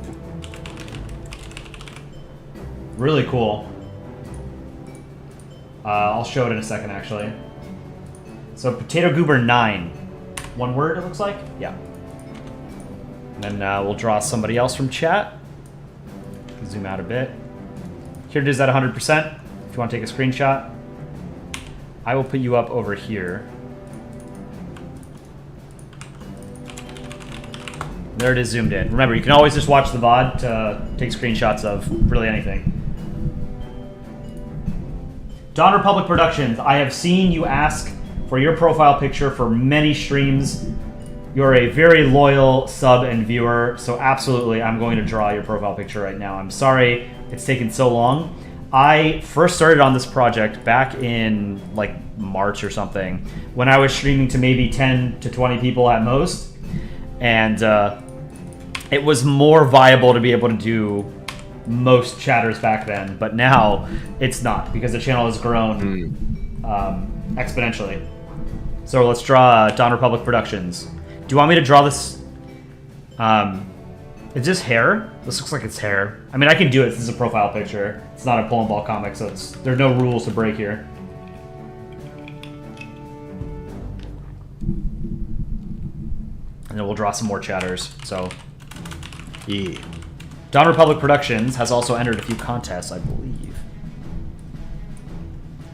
Really cool. I'll show it in a second, actually. So, Potato Goober 9. One word, it looks like? Yeah. And then we'll draw somebody else from chat. Zoom out a bit. Here it is at 100%. If you want to take a screenshot. I will put you up over here. There it is zoomed in. Remember, you can always just watch the VOD to take screenshots of really anything. Dawn Republic Productions, I have seen you ask for your profile picture for many streams. You're a very loyal sub and viewer, so absolutely I'm going to draw your profile picture right now. I'm sorry it's taken so long. I first started on this project back in like March or something, when I was streaming to maybe 10 to 20 people at most, and it was more viable to be able to do most chatters back then, but now it's not, because the channel has grown exponentially. So let's draw Dawn Republic Productions. Do you want me to draw this? Is this hair? This looks like it's hair. I mean, I can do it. This is a profile picture. It's not a Polandball comic, so there's no rules to break here. And then we'll draw some more chatters. So, yeah. Dawn Republic Productions has also entered a few contests, I believe.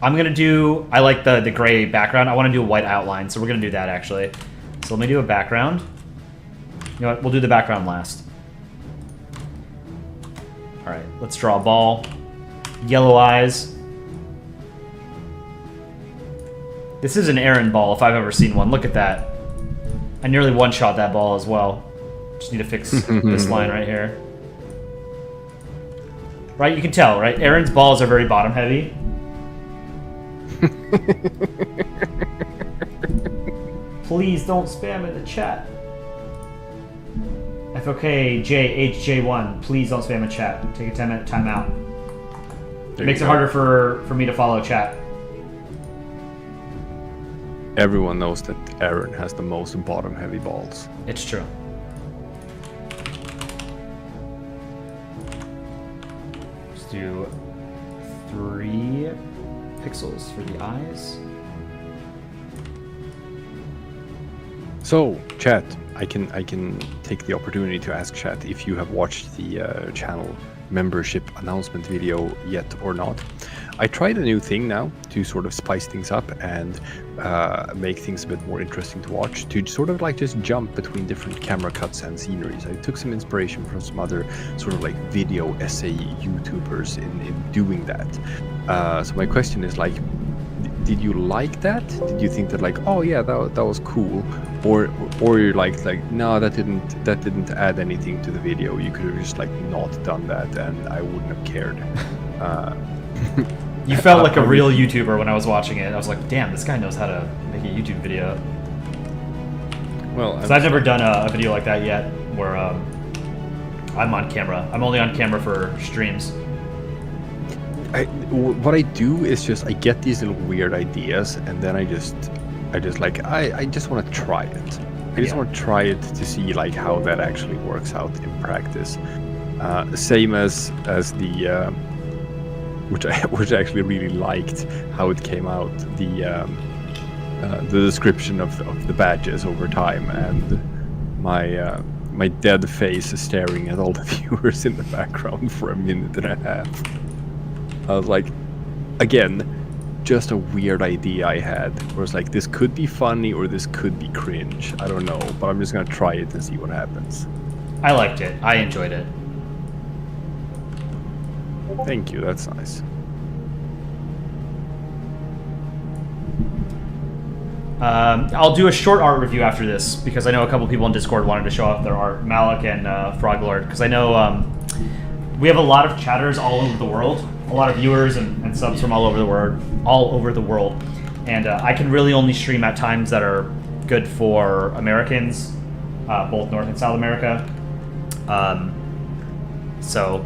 I'm gonna do, I like the gray background. I want to do a white outline, so we're gonna do that actually. So let me do a background. You know what, we'll do the background last. All right, let's draw a ball. Yellow eyes. This is an Aaron ball if I've ever seen one. Look at that. I nearly one-shot that ball as well. Just need to fix this line right here. Right, you can tell, right? Aaron's balls are very bottom heavy. Please don't spam in the chat. FOKJHJ1, please don't spam in chat. Take a 10-minute timeout. It makes it harder for me to follow chat. Everyone knows that Aaron has the most bottom heavy balls. It's true. Let's do 3 pixels for the eyes. So, chat, I can take the opportunity to ask chat if you have watched the channel membership announcement video yet or not. I tried a new thing now to sort of spice things up and make things a bit more interesting to watch, to sort of like just jump between different camera cuts and sceneries. I took some inspiration from some other sort of like video essay YouTubers in doing that. So my question is like, did you like that? Did you think that like, oh yeah, that was cool, or you're like no, that didn't add anything to the video. You could have just like not done that, and I wouldn't have cared. You felt like a real YouTuber when I was watching it. I was like, damn, this guy knows how to make a YouTube video. Well, because I've never done a video like that yet, where I'm on camera. I'm only on camera for streams. What I do is just I get these little weird ideas, and then I just like I just want to try it. I just want to try it to see like how that actually works out in practice. Same as the which I actually really liked how it came out, the description of the badges over time, and my dead face staring at all the viewers in the background for a minute and a half. I was like, again, just a weird idea I had, where it's like, this could be funny or this could be cringe. I don't know, but I'm just gonna try it and see what happens. I liked it. I enjoyed it. Thank you, that's nice. I'll do a short art review after this, because I know a couple people in Discord wanted to show off their art, Malik and Froglord, because I know we have a lot of chatters all over the world, a lot of viewers and subs from all over the world, and I can really only stream at times that are good for Americans, both North and South America. So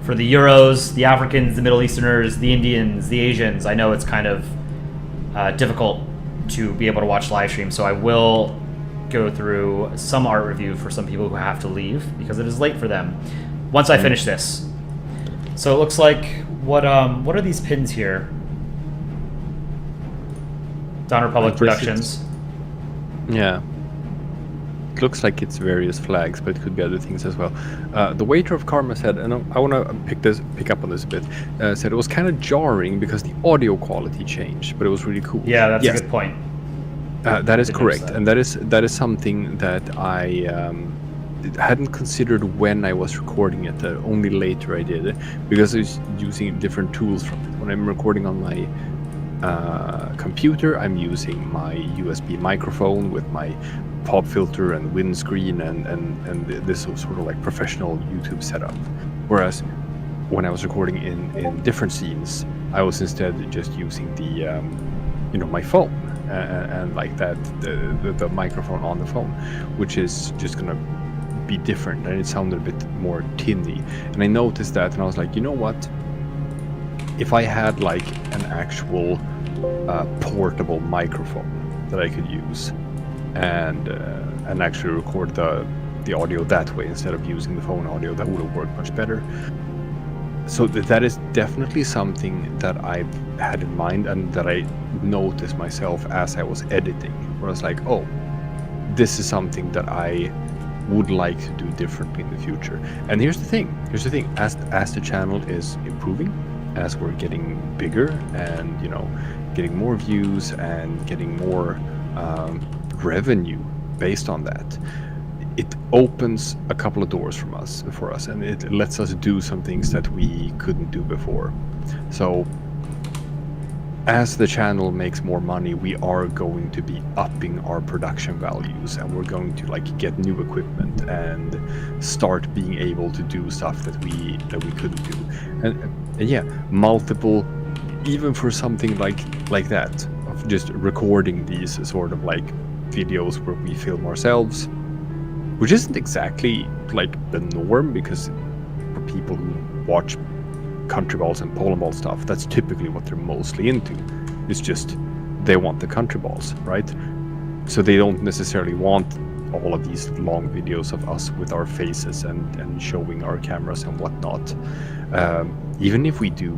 for the Euros, the Africans, the Middle Easterners, the Indians, the Asians, I know it's kind of difficult to be able to watch live stream, so I will go through some art review for some people who have to leave because it is late for them once I finish this. So it looks like what are these pins here? Dawn Republic Productions. Yeah. It looks like it's various flags, but it could be other things as well. The waiter of Karma said, and I want to pick up on this a bit, said it was kind of jarring because the audio quality changed, but it was really cool. Yeah, that's a good point. That is correct, and that is something that I hadn't considered when I was recording it. Only later I did, because I was using different tools from it. When I'm recording on my computer, I'm using my USB microphone with my pop filter and windscreen and this sort of like professional YouTube setup. Whereas when I was recording in different scenes, I was instead just using the my phone and like that the microphone on the phone, which is just gonna be different, and it sounded a bit more tinny. And I noticed that, and I was like, you know what? If I had like an actual portable microphone that I could use and actually record the audio that way instead of using the phone audio, that would have worked much better. So that is definitely something that I've had in mind and that I noticed myself as I was editing, where I was like, oh, this is something that I would like to do differently in the future. And here's the thing, as the channel is improving, as we're getting bigger and getting more views and getting more revenue based on that, it opens a couple of doors for us, and it lets us do some things that we couldn't do before. So as the channel makes more money, we are going to be upping our production values, and we're going to like get new equipment and start being able to do stuff that we couldn't do. And yeah, multiple, even for something like that, of just recording these sort of like videos where we film ourselves, which isn't exactly like the norm, because for people who watch country balls and Polandball stuff, that's typically what they're mostly into. It's just they want the country balls, right? So they don't necessarily want all of these long videos of us with our faces and showing our cameras and whatnot. Even if we do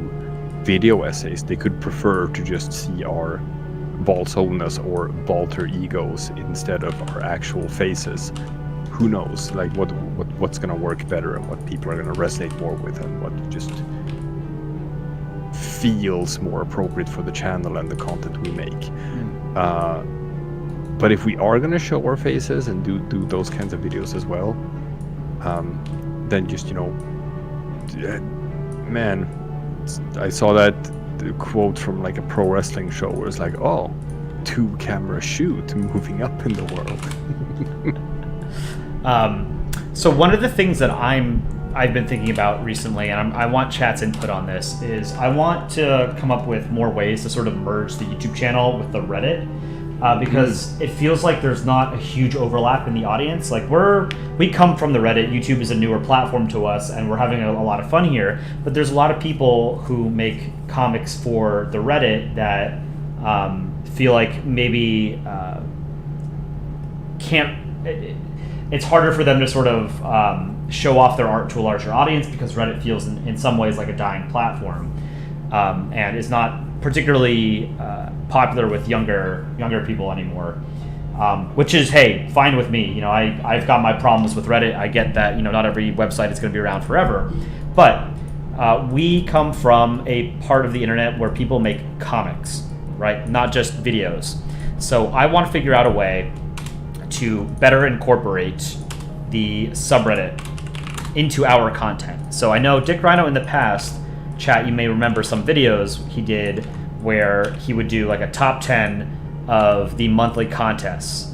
video essays, they could prefer to just see our balsonas or balter egos instead of our actual faces. Who knows, like what's gonna work better and what people are gonna resonate more with, and what just feels more appropriate for the channel and the content we make. But if we are gonna show our faces and do those kinds of videos as well, then just man, I saw that quote from like a pro wrestling show where it's like, oh, 2-camera shoot moving up in the world. So one of the things that I've been thinking about recently, and I want chat's input on this, is I want to come up with more ways to sort of merge the YouTube channel with the Reddit. because it feels like there's not a huge overlap in the audience. Like we come from the Reddit. YouTube is a newer platform to us, and we're having a lot of fun here. But there's a lot of people who make comics for the Reddit that feel like maybe it's harder for them to sort of show off their art to a larger audience because Reddit feels in some ways like a dying platform, and is not particularly popular with younger people anymore, which is, hey, fine with me. You know, I've got my problems with Reddit. I get that, you know, not every website is going to be around forever, but we come from a part of the internet where people make comics, right? Not just videos. So I want to figure out a way to better incorporate the subreddit into our content. So I know Dick Rhino in the past, chat, you may remember some videos he did where he would do like a top 10 of the monthly contests.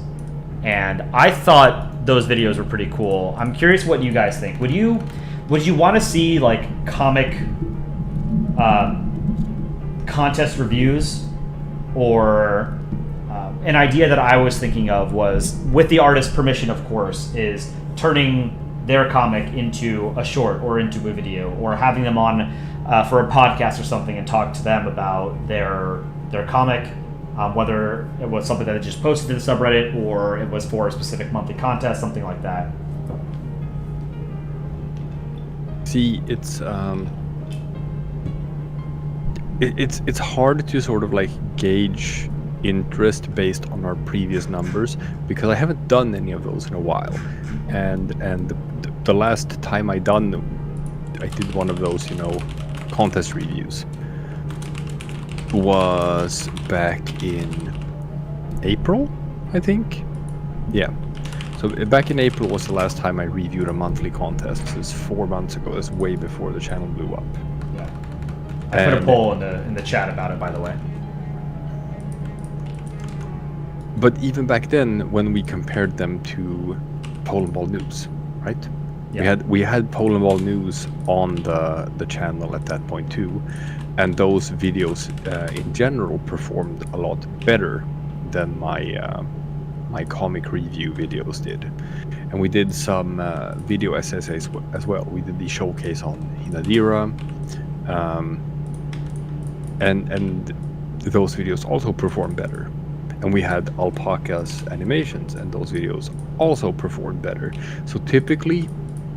And I thought those videos were pretty cool. I'm curious what you guys think. Would you want to see like comic contest reviews? Or an idea that I was thinking of was, with the artist's permission, of course, is turning their comic into a short or into a video, or having them on for a podcast or something and talk to them about their comic, whether it was something that they just posted to the subreddit or it was for a specific monthly contest, something like that. See, it's hard to sort of like gauge interest based on our previous numbers, because I haven't done any of those in a while, and the last time I did one of those, you know, contest reviews was back in April, I think. Yeah, so back in April was the last time I reviewed a monthly contest. So it's 4 months ago. That's way before the channel blew up. Yeah, I put a poll in the chat about it, by the way. But even back then, when we compared them to Polandball News, right? Yeah. We had Polandball News on the channel at that point too, and those videos in general performed a lot better than my comic review videos did. And we did some video essays as well. We did the showcase on Hinadira, and those videos also performed better. And we had Alpaca's animations, and those videos also performed better. So typically,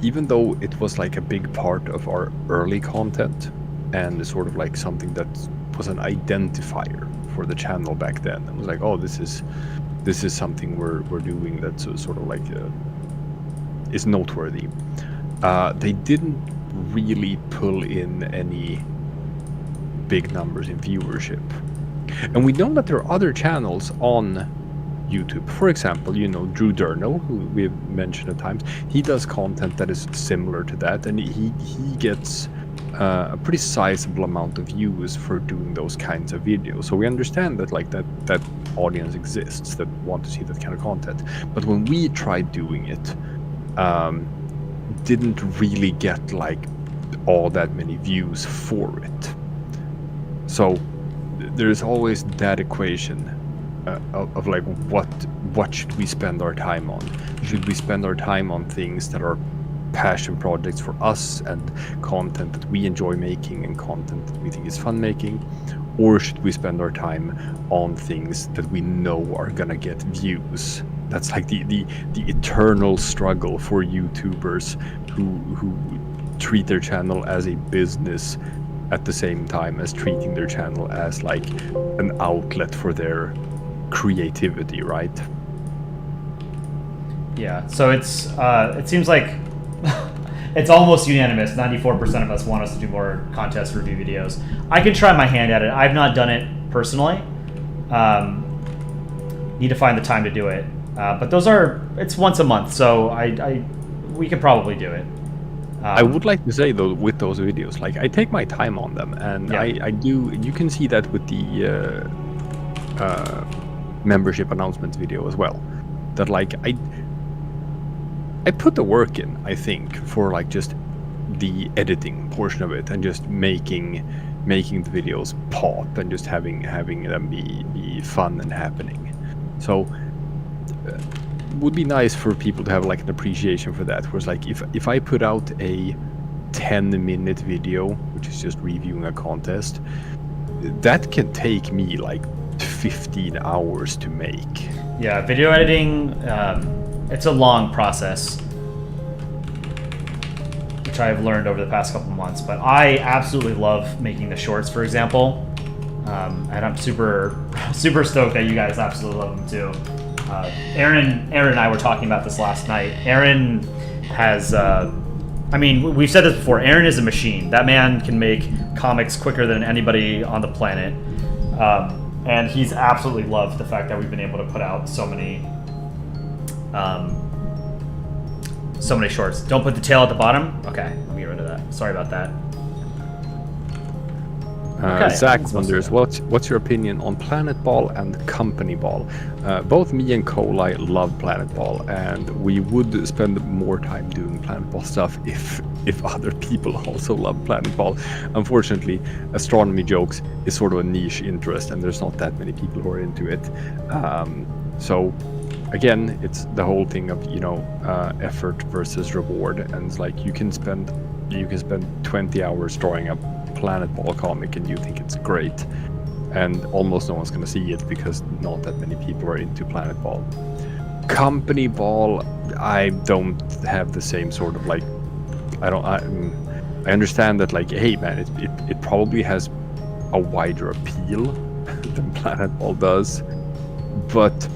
even though it was like a big part of our early content and sort of like something that was an identifier for the channel back then, it was like, oh, this is something we're doing that's sort of like is noteworthy. They didn't really pull in any big numbers in viewership. And we know that there are other channels on YouTube. For example, you know, Drew Durnell, who we've mentioned at times, he does content that is similar to that, and he gets a pretty sizable amount of views for doing those kinds of videos. So we understand that like that audience exists that want to see that kind of content. But when we tried doing it, didn't really get like all that many views for it. So there's always that equation of like what should we spend our time on? Should we spend our time on things that are passion projects for us and content that we enjoy making and content that we think is fun making, or should we spend our time on things that we know are gonna get views? That's like the eternal struggle for YouTubers who treat their channel as a business at the same time as treating their channel as like an outlet for their creativity, right? Yeah, so it seems like it's almost unanimous. 94% of us want us to do more contest review videos. I can try my hand at it. I've not done it personally. Need to find the time to do it. But it's once a month, so we could probably do it. I would like to say though, with those videos, like I take my time on them, and yeah. I do. You can see that with the membership announcements video as well. That like I put the work in, I think, for like just the editing portion of it and just making the videos pop and just having them be fun and happening. So would be nice for people to have like an appreciation for that. Whereas like if I put out a 10-minute video, which is just reviewing a contest, that can take me like 15 hours to make. Yeah, video editing, it's a long process, which I've learned over the past couple months. But I absolutely love making the shorts, for example, and I'm super stoked that you guys absolutely love them too. Aaron and I were talking about this last night. Aaron has, we've said this before, Aaron is a machine. That man can make comics quicker than anybody on the planet. And he's absolutely loved the fact that we've been able to put out so many shorts. Don't put the tail at the bottom? Okay, let me get rid of that. Sorry about that. Okay, Zach wonders, what's your opinion on Planet Ball and Company Ball? Both me and Kolai love Planet Ball, and we would spend more time doing Planet Ball stuff if other people also love Planet Ball. Unfortunately, astronomy jokes is sort of a niche interest, and there's not that many people who are into it. So again, it's the whole thing of effort versus reward, and it's like you can spend 20 hours drawing up Planet Ball comic and you think it's great, and almost no one's going to see it because not that many people are into Planet Ball. Company Ball, I don't have the same sort of like, I understand that like, hey man, it probably has a wider appeal than Planet Ball does, but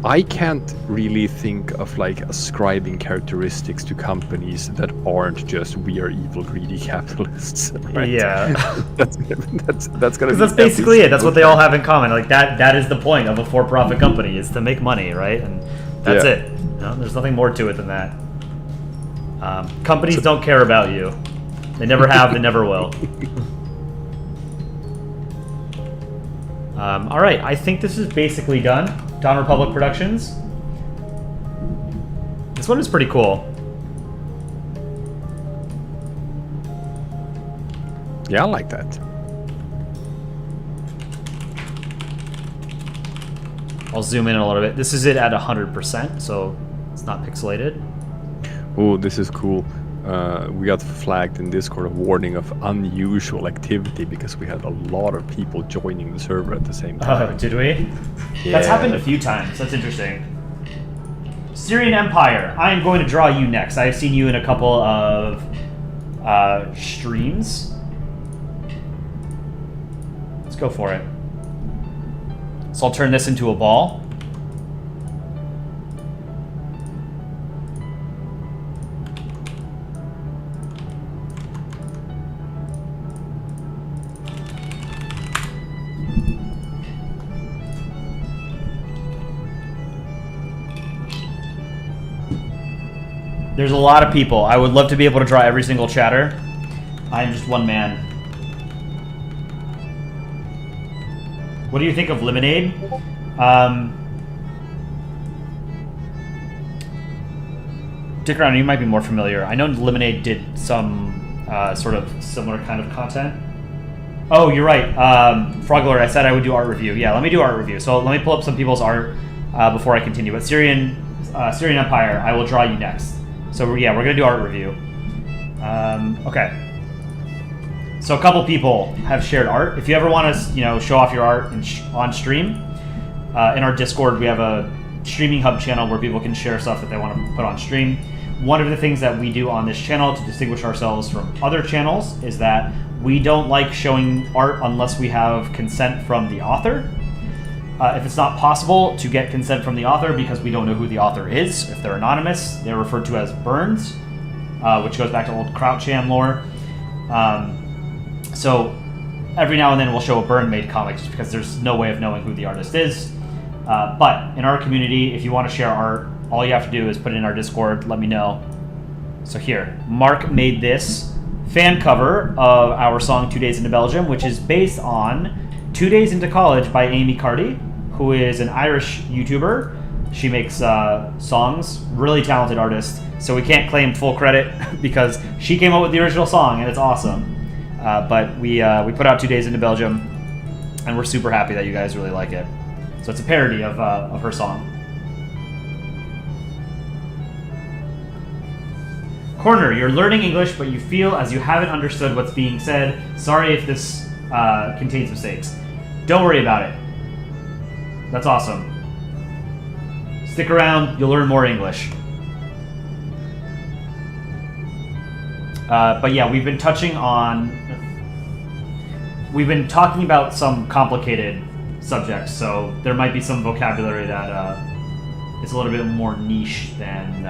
I can't really think of like ascribing characteristics to companies that aren't just we are evil, greedy capitalists. Right? Yeah, that's gonna. Because that's basically it. That's what they all have in common. Like that is the point of a for-profit company, is to make money, right? And that's it. There's nothing more to it than that. Companies don't care about you. They never have. They never will. All right, I think this is basically done. Dawn Republic Productions. This one is pretty cool. Yeah, I like that. I'll zoom in a little bit. This is it at 100%, so it's not pixelated. Oh, this is cool. We got flagged in Discord a warning of unusual activity because we had a lot of people joining the server at the same time. Oh, did we? Yeah. That's happened a few times. That's interesting. Syrian Empire. I am going to draw you next. I've seen you in a couple of streams. Let's go for it. So I'll turn this into a ball. There's a lot of people. I would love to be able to draw every single chatter. I'm just one man. What do you think of Lemonade? Dick around, you might be more familiar. I know Lemonade did some sort of similar kind of content. Oh, you're right. Froglord, I said I would do art review. Yeah, let me do art review. So let me pull up some people's art before I continue. But Syrian Empire, I will draw you next. So yeah, we're gonna do art review. Okay. So a couple people have shared art. If you ever want to, show off your art on stream, in our Discord we have a streaming hub channel where people can share stuff that they want to put on stream. One of the things that we do on this channel to distinguish ourselves from other channels is that we don't like showing art unless we have consent from the author. If it's not possible to get consent from the author because we don't know who the author is, if they're anonymous, they're referred to as burns, which goes back to old Croucham lore. So every now and then we'll show a burn made comic just because there's no way of knowing who the artist is. But in our community, if you want to share art, all you have to do is put it in our Discord, let me know. So here, Mark made this fan cover of our song 2 Days into Belgium, which is based on 2 Days into College by Amy Carty, who is an Irish YouTuber. She makes songs, really talented artist. So we can't claim full credit because she came up with the original song and it's awesome. But we put out 2 Days into Belgium and we're super happy that you guys really like it. So it's a parody of her song. Corner, you're learning English, but you feel as you haven't understood what's being said. Sorry if this contains mistakes. Don't worry about it. That's awesome. Stick around, you'll learn more English. But yeah, we've been talking about some complicated subjects, so there might be some vocabulary that is a little bit more niche than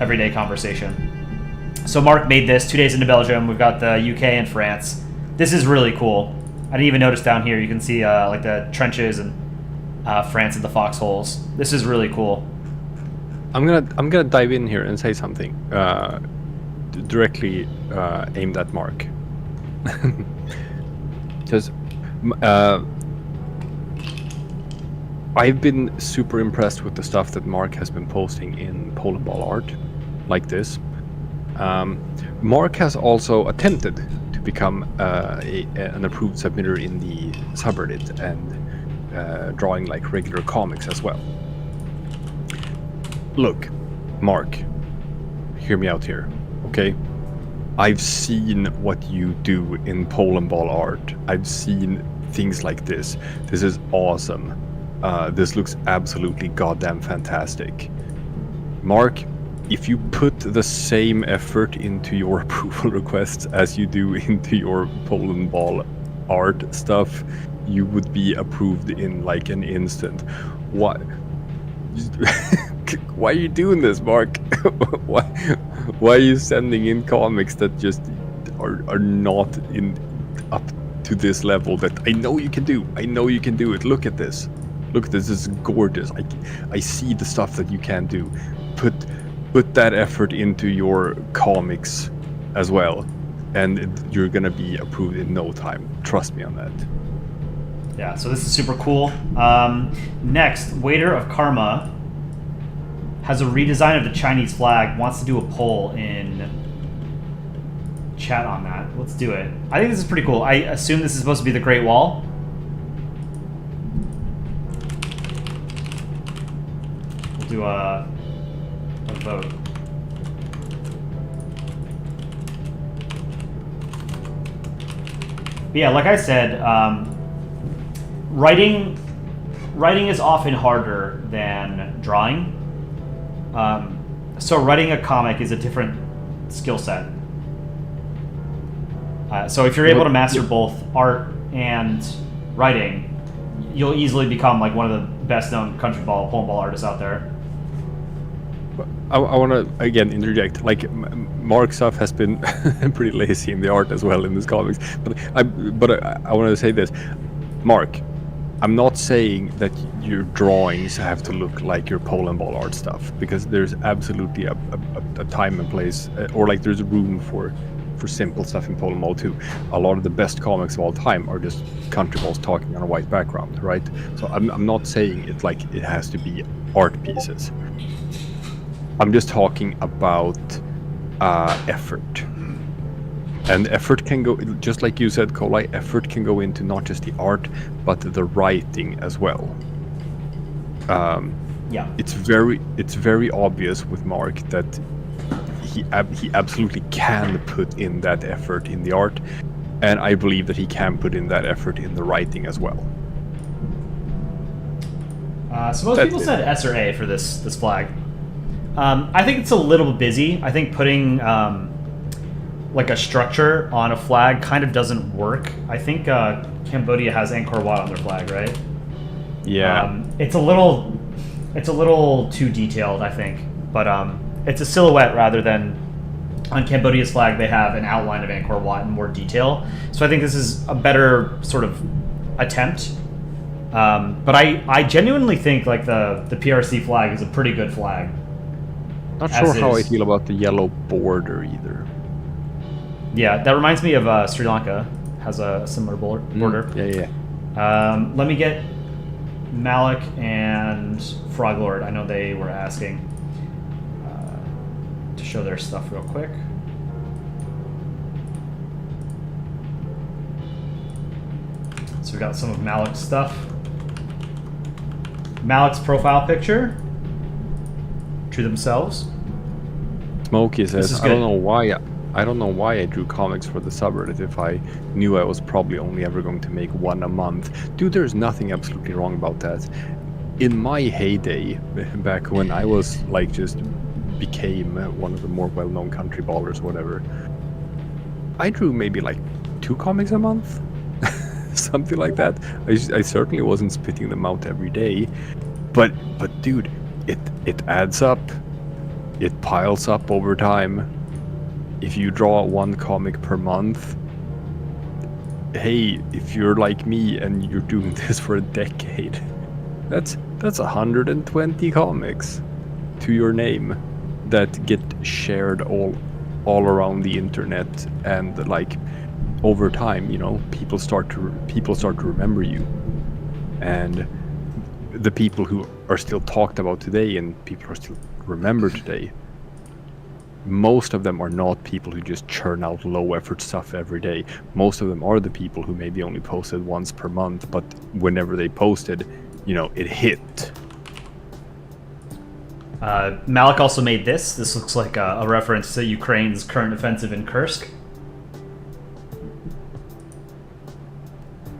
everyday conversation. So Mark made this 2 days into Belgium. We've got the UK and France. This is really cool. I didn't even notice down here. You can see like the trenches and France and the foxholes. This is really cool. I'm gonna dive in here and say something directly aimed at Mark, because I've been super impressed with the stuff that Mark has been posting in Polandball art, like this. Mark has also attempted to become an approved submitter in the subreddit and drawing like regular comics as well. Look, Mark, hear me out here, okay? I've seen what you do in Polandball art. I've seen things like this. This is awesome. This looks absolutely goddamn fantastic. Mark, if you put the same effort into your approval requests as you do into your Polandball art stuff, you would be approved in like an instant. What? Why are you doing this, Mark? Why are you sending in comics that just are not in up to this level that I know you can do? I know you can do it. Look at this. Look, this is gorgeous. I see the stuff that you can do. Put that effort into your comics as well, and you're gonna be approved in no time. Trust me on that. Yeah, so this is super cool. Next, Waiter of Karma has a redesign of the Chinese flag, wants to do a poll in chat on that. Let's do it. I think this is pretty cool. I assume this is supposed to be the Great Wall. We'll do a vote. But yeah, like I said, writing is often harder than drawing. So writing a comic is a different skill set. So if you're able to master both art and writing, you'll easily become like one of the best known Polandball artists out there. I want to again interject. Like Mark's stuff has been pretty lazy in the art as well in this comics. But I want to say this, Mark. I'm not saying that your drawings have to look like your Polandball art stuff, because there's absolutely a time and place, or like there's room for simple stuff in Polandball too. A lot of the best comics of all time are just country balls talking on a white background, right? So I'm not saying it like it has to be art pieces. I'm just talking about effort. And effort can go, just like you said, Kolai, effort can go into not just the art, but the writing as well. Yeah. It's very obvious with Mark that he absolutely can put in that effort in the art, and I believe that he can put in that effort in the writing as well. So most people said S or A for this flag. I think it's a little busy. I think putting like a structure on a flag kind of doesn't work. I think Cambodia has Angkor Wat on their flag, right? Yeah. It's a little too detailed, I think. But it's a silhouette rather than on Cambodia's flag they have an outline of Angkor Wat in more detail. So I think this is a better sort of attempt. But I genuinely think like the PRC flag is a pretty good flag. Not sure how I feel about the yellow border either. Yeah, that reminds me of Sri Lanka. Has a similar border. Yeah. Let me get Malik and Froglord. I know they were asking to show their stuff real quick. So we've got some of Malik's stuff. Malik's profile picture. To themselves. Smokey says, I don't know why. I don't know why I drew comics for the subreddit if I knew I was probably only ever going to make one a month. Dude, there's nothing absolutely wrong about that. In my heyday, back when I was like just became one of the more well-known country ballers or whatever, I drew maybe like 2 comics a month. Something like that. I certainly wasn't spitting them out every day. But dude, it adds up. It piles up over time. If you draw 1 comic per month, hey, if you're like me and you're doing this for a decade, that's 120 comics to your name that get shared all around the internet, and like over time, you know, people start to remember you, and the people who are still talked about today and people are still remembered today, most of them are not people who just churn out low effort stuff every day. Most of them are the people who maybe only posted once per month, but whenever they posted, you know, it hit. Malik also made this. This looks like a reference to Ukraine's current offensive in Kursk.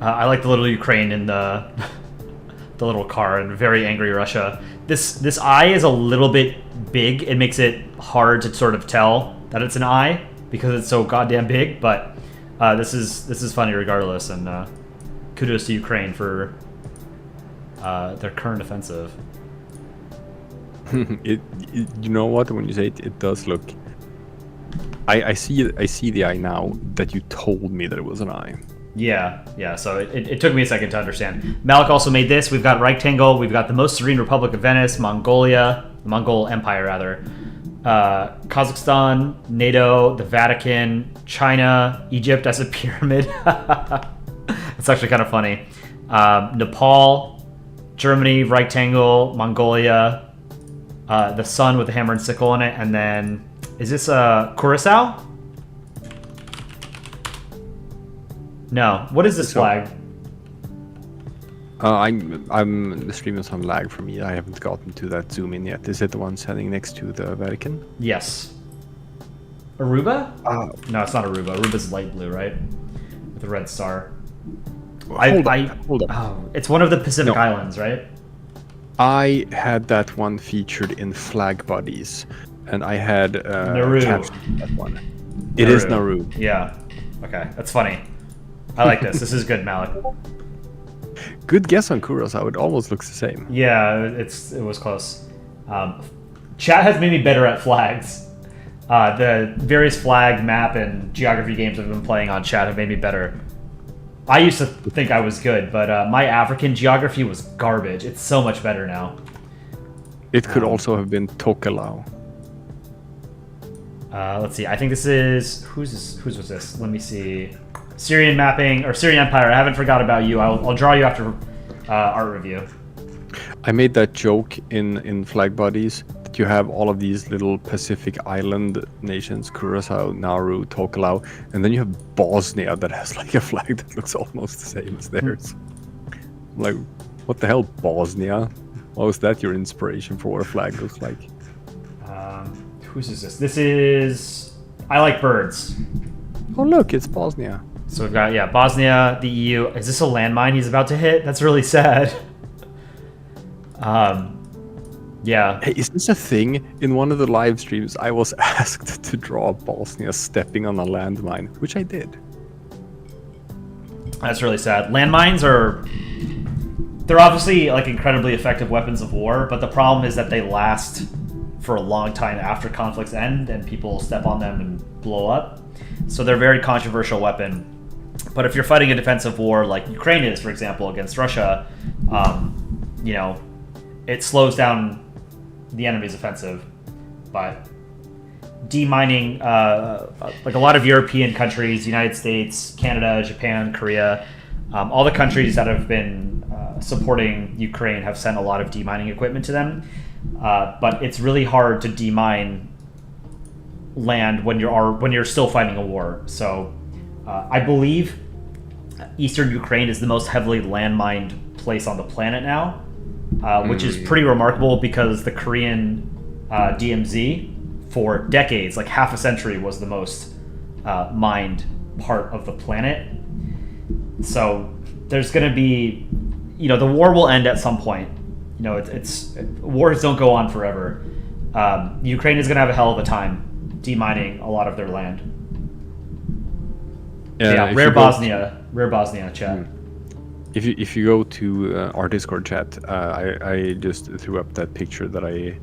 I like the little Ukraine in the the little car and very angry Russia. This eye is a little bit big. It makes it hard to sort of tell that it's an eye because it's so goddamn big. But this is funny regardless, and kudos to Ukraine for their current offensive. You know what? When you say it, it does look. I see the eye now that you told me that it was an eye. Yeah. So it took me a second to understand. Malik also made this. We've got Rectangle. We've got the Most Serene Republic of Venice, Mongolia, the Mongol Empire rather, Kazakhstan, NATO, the Vatican, China, Egypt as a pyramid. It's actually kind of funny. Nepal, Germany, Rectangle, Mongolia, the sun with the hammer and sickle on it, and then is this Curacao? No. What is this flag? I'm streaming some lag for me. I haven't gotten to that zoom in yet. Is it the one standing next to the Vatican? Yes. Aruba? No, it's not Aruba. Aruba's light blue, right? With a red star. Hold up. Oh, it's one of the Pacific Islands, right? I had that one featured in Flag Buddies, and I had Nauru. That one. It is Nauru. Yeah. Okay, that's funny. I like this. This is good, Malik. Good guess on Curacao. It almost looks the same. Yeah, it was close. Chat has made me better at flags. The various flag, map, and geography games I've been playing on chat have made me better. I used to think I was good, but my African geography was garbage. It's so much better now. It could also have been Tokelau. Let's see. I think this is whose was this? Let me see. Syrian mapping or Syrian Empire. I haven't forgot about you. I'll draw you after art review. I made that joke in Flag Buddies that you have all of these little Pacific island nations: Curacao, Nauru, Tokelau, and then you have Bosnia that has like a flag that looks almost the same as theirs. I'm like, what the hell, Bosnia? Why was that your inspiration for what a flag looks like? Whose is this? This is I Like Birds. Oh look, it's Bosnia. So we've got, Bosnia, the EU. Is this a landmine he's about to hit? That's really sad. Yeah. Hey, is this a thing? In one of the live streams, I was asked to draw Bosnia stepping on a landmine, which I did. That's really sad. Landmines they're obviously like incredibly effective weapons of war, but the problem is that they last for a long time after conflicts end and people step on them and blow up. So they're a very controversial weapon. But if you're fighting a defensive war like Ukraine is, for example, against Russia, it slows down the enemy's offensive. But demining, like a lot of European countries, United States, Canada, Japan, Korea, all the countries that have been supporting Ukraine have sent a lot of demining equipment to them. But it's really hard to demine land when you're still fighting a war. So I believe eastern Ukraine is the most heavily landmined place on the planet now, which is pretty remarkable because the Korean DMZ for decades, like half a century, was the most mined part of the planet. So there's going to be, the war will end at some point. Wars don't go on forever. Ukraine is going to have a hell of a time demining a lot of their land. Rare Bosnia chat. If you go to our Discord chat, I just threw up that picture that I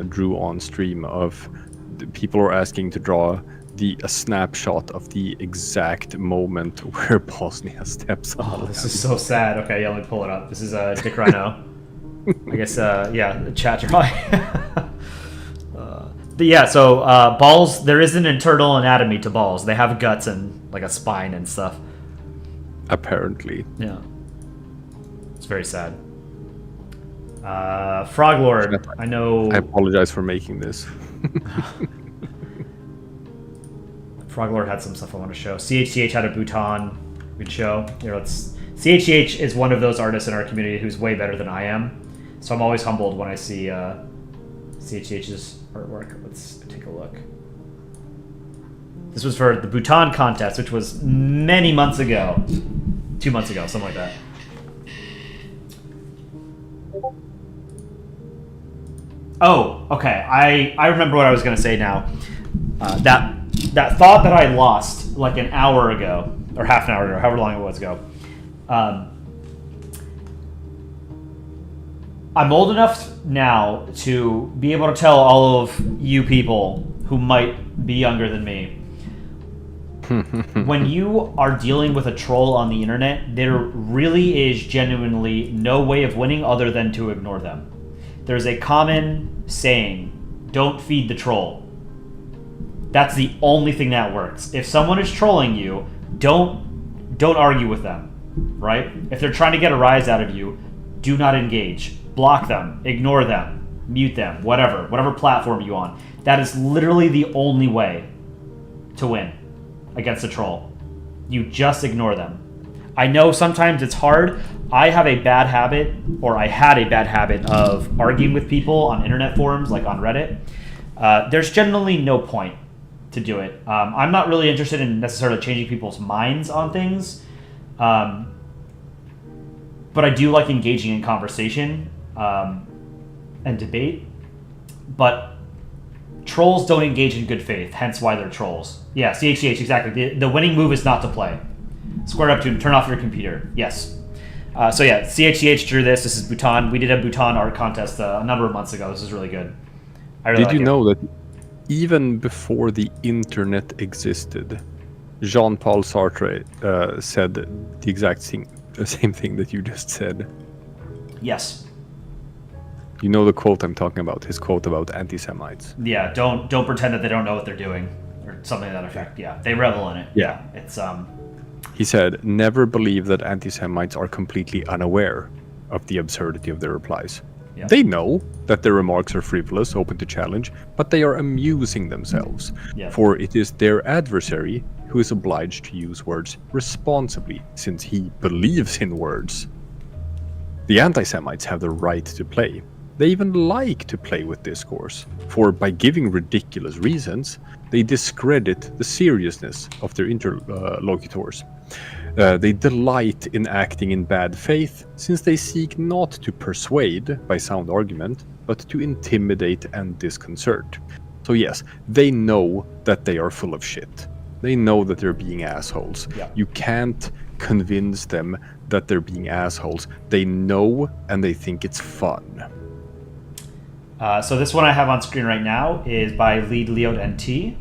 drew on stream of the people are asking to draw a snapshot of the exact moment where Bosnia steps on. Oh, this is so sad. Okay, yeah, let me pull it up. This is Dick Rhino. I guess, the chat drawing. So balls, there is an internal anatomy to balls. They have guts and like a spine and stuff. Apparently. Yeah. It's very sad. Frog Lord, I know... I apologize for making this. Frog Lord had some stuff I want to show. CHCH had a Bhutan we could show. CHCH is one of those artists in our community who's way better than I am. So I'm always humbled when I see CHCH's artwork. Let's take a look. This was for the Bhutan contest, which was many months ago. 2 months ago, something like that. Oh, okay. I remember what I was going to say now. That thought that I lost like an hour ago, or half an hour ago, however long it was ago. I'm old enough now to be able to tell all of you people who might be younger than me, when you are dealing with a troll on the internet, there really is genuinely no way of winning other than to ignore them. There's a common saying, don't feed the troll. That's the only thing that works. If someone is trolling you, don't argue with them, right? If they're trying to get a rise out of you, do not engage. Block them, ignore them, mute them, whatever platform you're on. That is literally the only way to win against a troll. You just ignore them. I know sometimes it's hard. I had a bad habit of arguing with people on internet forums, like on Reddit. There's generally no point to do it. I'm not really interested in necessarily changing people's minds on things, but I do like engaging in conversation and debate. But trolls don't engage in good faith, hence why they're trolls. Yeah, CHCH, exactly. The winning move is not to play. Square up to and turn off your computer. Yes. CHCH drew this. This is Bhutan. We did a Bhutan art contest a number of months ago. This is really good. Did you know that even before the internet existed, Jean-Paul Sartre said the exact same thing that you just said? Yes. You know the quote I'm talking about, his quote about anti-Semites. Yeah, don't pretend that they don't know what they're doing, or something to that effect. Yeah, they revel in it. Yeah. It's He said, never believe that anti-Semites are completely unaware of the absurdity of their replies. Yeah. They know that their remarks are frivolous, open to challenge, but they are amusing themselves. Yeah. For it is their adversary who is obliged to use words responsibly, since he believes in words. The anti-Semites have the right to play. They even like to play with discourse, for by giving ridiculous reasons, they discredit the seriousness of their interlocutors. They delight in acting in bad faith, since they seek not to persuade by sound argument, but to intimidate and disconcert. So yes, they know that they are full of shit. They know that they're being assholes. Yeah. You can't convince them that they're being assholes. They know, and they think it's fun. So this one I have on screen right now is by Lead Leod NT.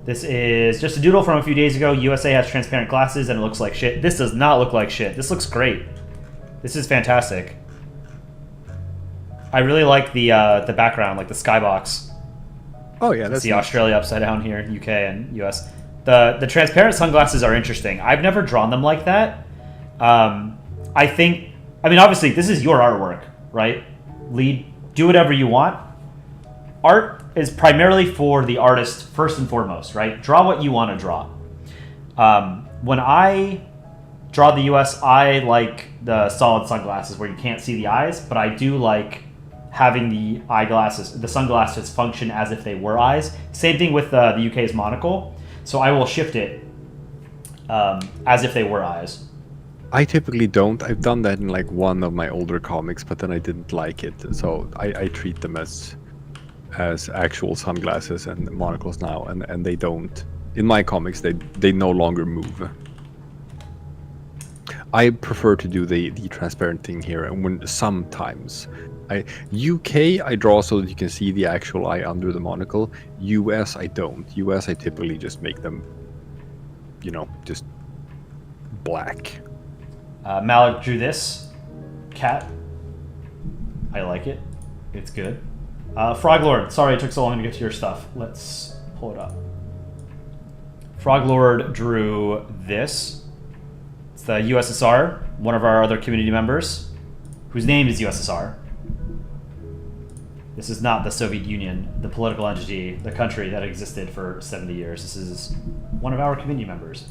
This is just a doodle from a few days ago. USA has transparent glasses and it looks like shit. This does not look like shit. This looks great. This is fantastic. I really like the background, like the skybox. Oh yeah, that's the Australia upside down here, UK and US. The transparent sunglasses are interesting. I've never drawn them like that. Obviously this is your artwork, right? Lead, do whatever you want. Art is primarily for the artist first and foremost, right? Draw what you want to draw. when I draw the US, I like the solid sunglasses where you can't see the eyes, but I do like having the the sunglasses function as if they were eyes. Same thing with the UK's monocle. So I will shift it as if they were eyes. I typically don't. I've done that in like one of my older comics, but then I didn't like it. So I treat them as actual sunglasses and monocles now, and they don't. In my comics, they no longer move. I prefer to do the transparent thing here, and when sometimes UK I draw so that you can see the actual eye under the monocle. US I don't. US I typically just make them, just black. Malik drew this cat. I like it. It's good. Froglord, sorry it took so long to get to your stuff. Let's pull it up. Froglord drew this. It's the USSR, one of our other community members, whose name is USSR. This is not the Soviet Union, the political entity, the country that existed for 70 years. This is one of our community members.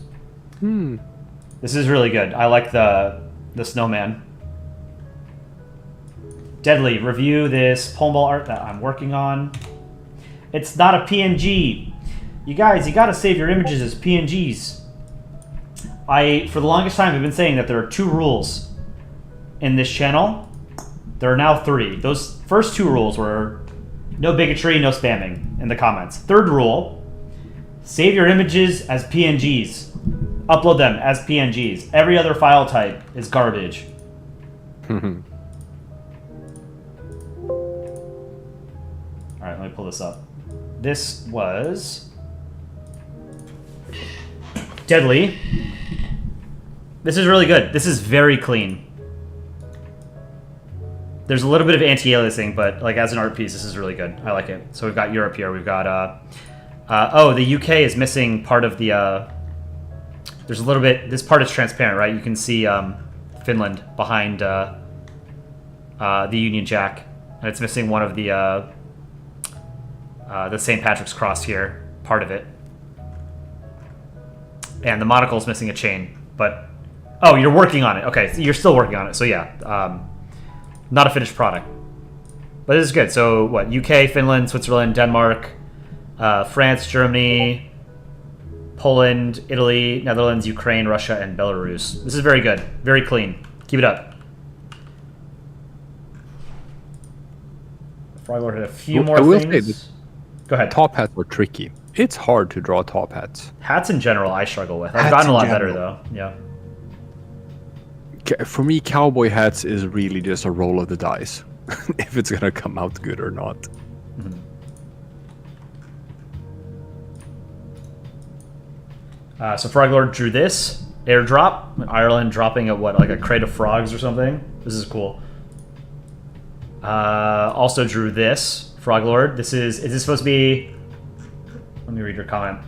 This is really good. I like the snowman. Deadly, review this Polandball art that I'm working on. It's not a PNG. You guys, you gotta save your images as PNGs. For the longest time, I've been saying that there are 2 rules in this channel. There are now 3. Those first 2 rules were no bigotry, no spamming in the comments. 3rd rule, save your images as PNGs. Upload them as PNGs. Every other file type is garbage. Alright, let me pull this up. This was Deadly. This is really good. This is very clean. There's a little bit of anti-aliasing, but like as an art piece, this is really good. I like it. So we've got Europe here. We've got the UK is missing part of the there's a little bit, this part is transparent, right? You can see Finland behind the Union Jack, and it's missing one of the St. Patrick's Cross here, part of it. And the monocle's missing a chain, but oh, you're working on it. Okay, so you're still working on it. So yeah, not a finished product, but this is good. So what? UK, Finland, Switzerland, Denmark, France, Germany, Poland, Italy, Netherlands, Ukraine, Russia, and Belarus. This is very good. Very clean. Keep it up. Froglord had a few more things. Go ahead. Top hats are tricky. It's hard to draw top hats. Hats in general, I struggle with. I've gotten a lot better, though. Yeah. For me, cowboy hats is really just a roll of the dice. If it's going to come out good or not. Mm-hmm. So Froglord drew this airdrop. Ireland dropping like a crate of frogs or something. This is cool. Also drew this Froglord. Is this supposed to be? Let me read your comment.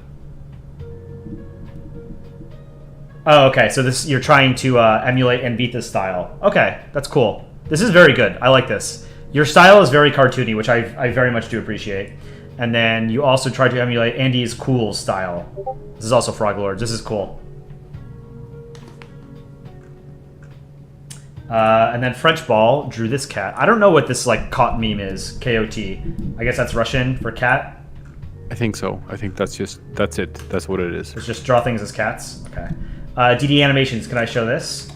Oh, okay. So you're trying to emulate and beat this style. Okay, that's cool. This is very good. I like this. Your style is very cartoony, which I very much do appreciate. And then you also try to emulate Andy's cool style. This is also Froglord. This is cool. And then French Ball drew this cat. I don't know what this like caught meme is. KOT. I guess that's Russian for cat. I think so. I think that's it. That's what it is. It's just draw things as cats. Okay. DD Animations. Can I show this?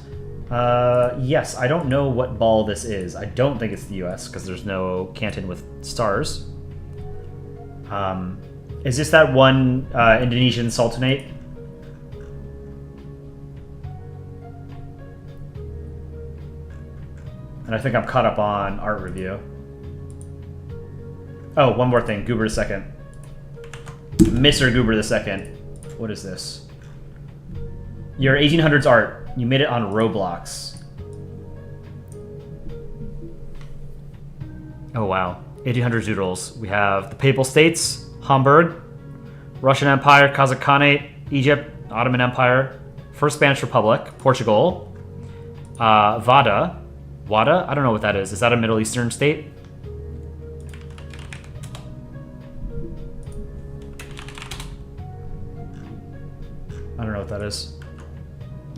Yes. I don't know what ball this is. I don't think it's the US because there's no canton with stars. Is this that one Indonesian sultanate? And I think I'm caught up on art review. Oh, one more thing. Goober II. Mr. Goober II. What is this? Your 1800s art. You made it on Roblox. Oh, wow. 1800s doodles. We have the Papal States, Hamburg, Russian Empire, Kazakhstanate, Egypt, Ottoman Empire, First Spanish Republic, Portugal, Wada. Wada? I don't know what that is. Is that a Middle Eastern state? I don't know what that is.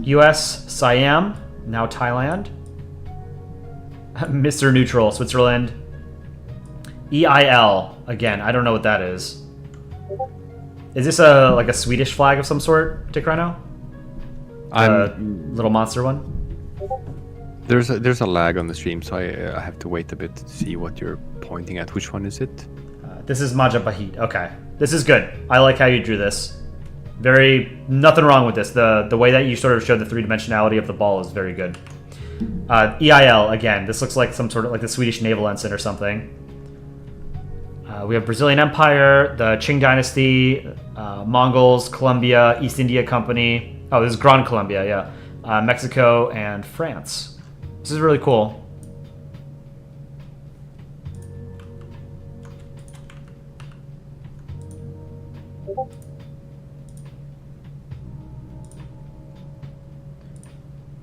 US, Siam, now Thailand. Mr. Neutral, Switzerland. EIL, again, I don't know what that is. Is this like a Swedish flag of some sort, Dick Rhino? Little monster one? There's a lag on the stream, so I have to wait a bit to see what you're pointing at. Which one is it? This is Majapahit. Okay. This is good. I like how you drew this. Nothing wrong with this. The way that you sort of showed the three-dimensionality of the ball is very good. EIL, again, this looks like some sort of like the Swedish naval ensign or something. We have Brazilian Empire, the Qing Dynasty, Mongols, Colombia, East India Company. Oh, this is Gran Colombia, yeah. Mexico and France. This is really cool.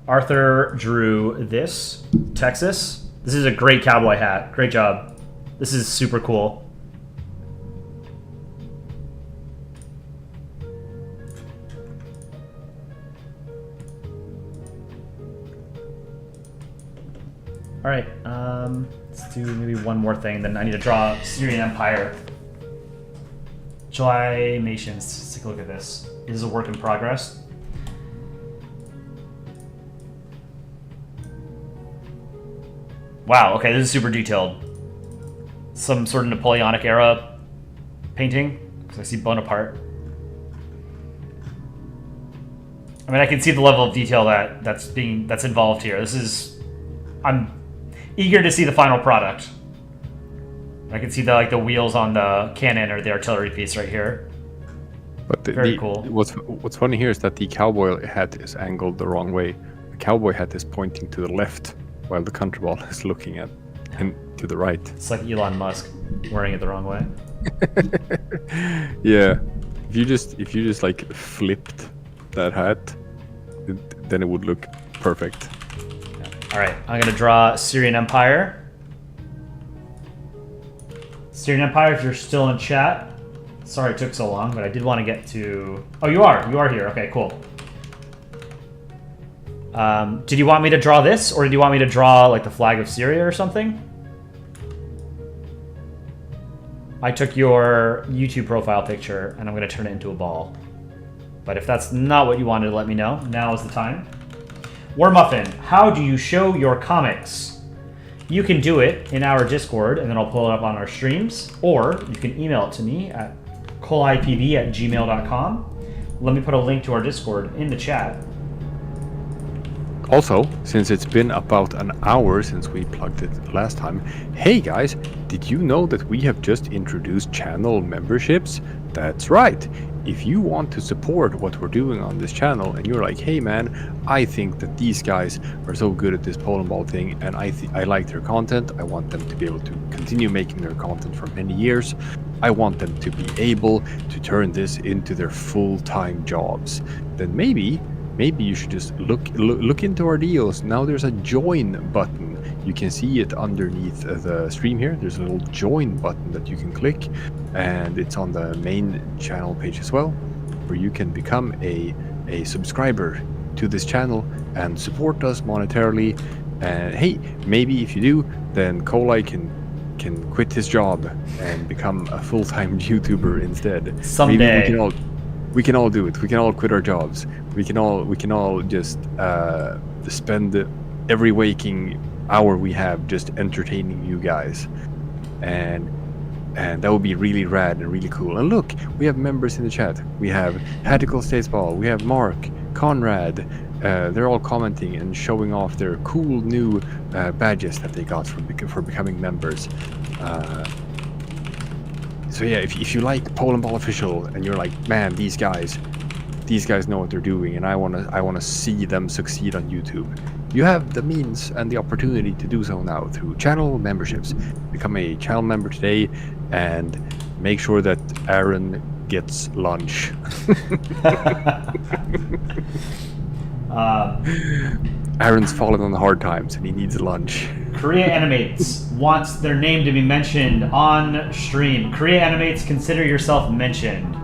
Arthur drew this. Texas. This is a great cowboy hat. Great job. This is super cool. All right, let's do maybe one more thing, then I need to draw Syrian Empire. July nations, let's take a look at this. This is a work in progress. Wow, okay, this is super detailed. Some sort of Napoleonic era painting, because I see Bonaparte. I mean, I can see the level of detail that's involved here. I'm eager to see the final product. I can see the wheels on the cannon or the artillery piece right here. But very cool. What's funny here is that the cowboy hat is angled the wrong way. The cowboy hat is pointing to the left, while the country ball is looking to the right. It's like Elon Musk wearing it the wrong way. Yeah, if you just like flipped that hat, then it would look perfect. All right, I'm gonna draw Syrian Empire. Syrian Empire, if you're still in chat. Sorry it took so long, but I did want to get to... Oh, you are here. Okay, cool. Did you want me to draw this, or did you want me to draw like the flag of Syria or something? I took your YouTube profile picture, and I'm gonna turn it into a ball. But if that's not what you wanted to let me know, now is the time. War Muffin, how do you show your comics? You can do it in our Discord, and then I'll pull it up on our streams, or you can email it to me at kolipb@gmail.com. Let me put a link to our Discord in the chat. Also, since it's been about an hour since we plugged it last time, hey guys, did you know that we have just introduced channel memberships? That's right. If you want to support what we're doing on this channel and you're like, hey man, I think that these guys are so good at this Polandball thing and I like their content, I want them to be able to continue making their content for many years, I want them to be able to turn this into their full-time jobs, then maybe you should just look into our deals. Now there's a join button. You can see it underneath the stream here. There's a little join button that you can click, and it's on the main channel page as well, where you can become a subscriber to this channel and support us monetarily. And hey, maybe if you do, then Kolai can quit his job and become a full-time YouTuber instead. Someday. Maybe we can all do it. We can all quit our jobs. We can all just spend every waking hour we have just entertaining you guys, and that would be really rad and really cool. And look, we have members in the chat. We have Tactical Statesball, we have Mark, Conrad. They're all commenting and showing off their cool new badges that they got for becoming members. So yeah, if you like Polandball Official and you're like, man, these guys know what they're doing, and I wanna see them succeed on YouTube, you have the means and the opportunity to do so now through channel memberships. Become a channel member today and make sure that Aaron gets lunch. Aaron's fallen on hard times and he needs lunch. Korea Animates wants their name to be mentioned on stream. Korea Animates, consider yourself mentioned.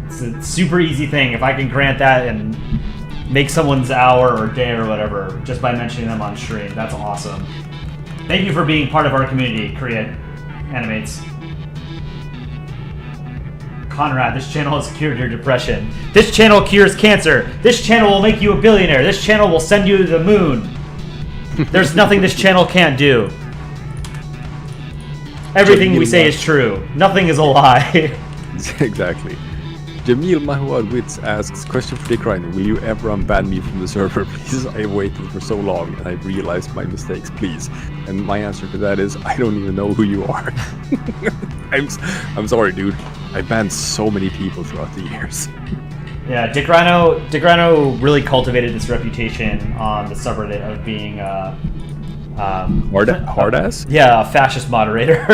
It's a super easy thing. If I can grant that and make someone's hour or day or whatever just by mentioning them on stream, that's awesome. Thank you for being part of our community, Korea Animates. Conrad, this channel has cured your depression. This channel cures cancer. This channel will make you a billionaire. This channel will send you to the moon. There's nothing this channel can't do. Everything we say is true. Nothing is a lie. Exactly. Jamil Mahuad asks, question for Dick Reiner, will you ever unban me from the server, please? I waited for so long and I realized my mistakes, please. And my answer to that is, I don't even know who you are. I'm sorry, dude. I banned so many people throughout the years. Yeah, Dick Rhino really cultivated this reputation on the subreddit of being hard ass? Yeah, a fascist moderator.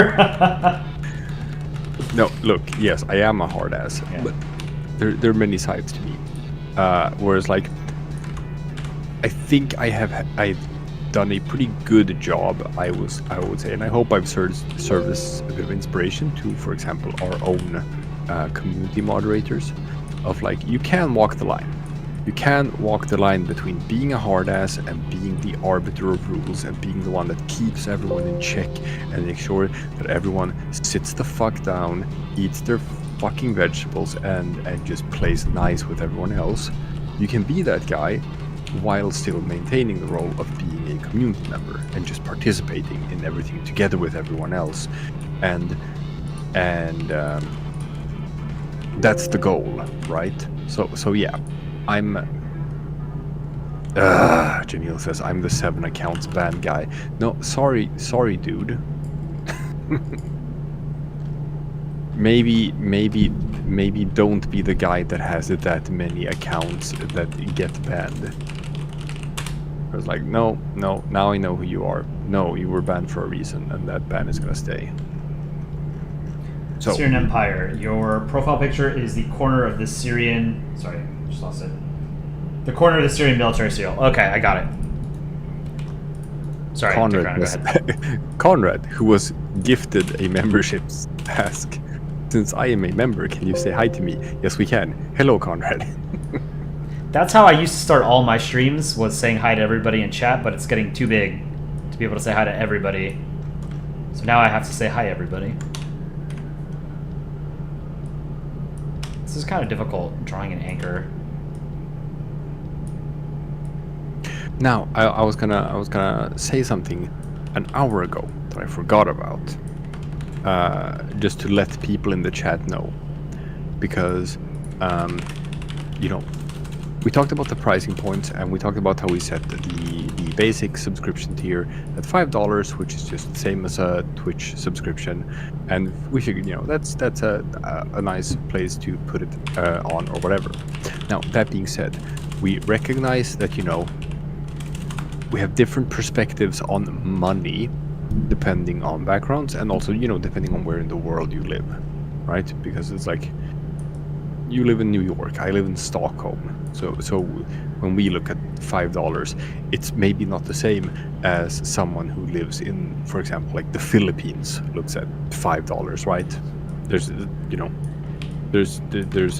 No, look, yes, I am a hard ass, yeah. But there are many sides to me. Whereas, like, I think I've done a pretty good job, I would say, and I hope I've served as a bit of inspiration to, for example, our own community moderators. Of like, you can walk the line. You can walk the line between being a hard ass and being the arbiter of rules and being the one that keeps everyone in check and make sure that everyone sits the fuck down, eats their fucking vegetables and just plays nice with everyone else. You can be that guy while still maintaining the role of being a community member and just participating in everything together with everyone else. And that's the goal, right? So yeah, I'm Jamil says I'm the 7 accounts ban guy. No, sorry dude. maybe don't be the guy that has that many accounts that get banned. I was like, no, now I know who you are. No, you were banned for a reason and that ban is gonna stay. So, Syrian Empire. Your profile picture is the corner of the Syrian... Sorry, just lost it. The corner of the Syrian military seal. Okay, I got it. Sorry, Conrad, go ahead. Conrad, who was gifted a membership, ask, since I am a member, can you say hi to me? Yes, we can. Hello, Conrad. That's how I used to start all my streams, was saying hi to everybody in chat, but it's getting too big to be able to say hi to everybody. So now I have to say hi, everybody. This is kind of difficult, drawing an anchor. Now, I was gonna say something an hour ago that I forgot about, just to let people in the chat know, because you know, we talked about the pricing points and we talked about how we set the basic subscription tier at $5, which is just the same as a Twitch subscription, and we figured, you know, that's a nice place to put it on or whatever. Now, that being said, we recognize that, you know, we have different perspectives on money depending on backgrounds and also, you know, depending on where in the world you live, right? Because it's like, you live in New York, I live in Stockholm. So when we look at $5, it's maybe not the same as someone who lives in, for example, like the Philippines looks at $5, right? There's, you know, there's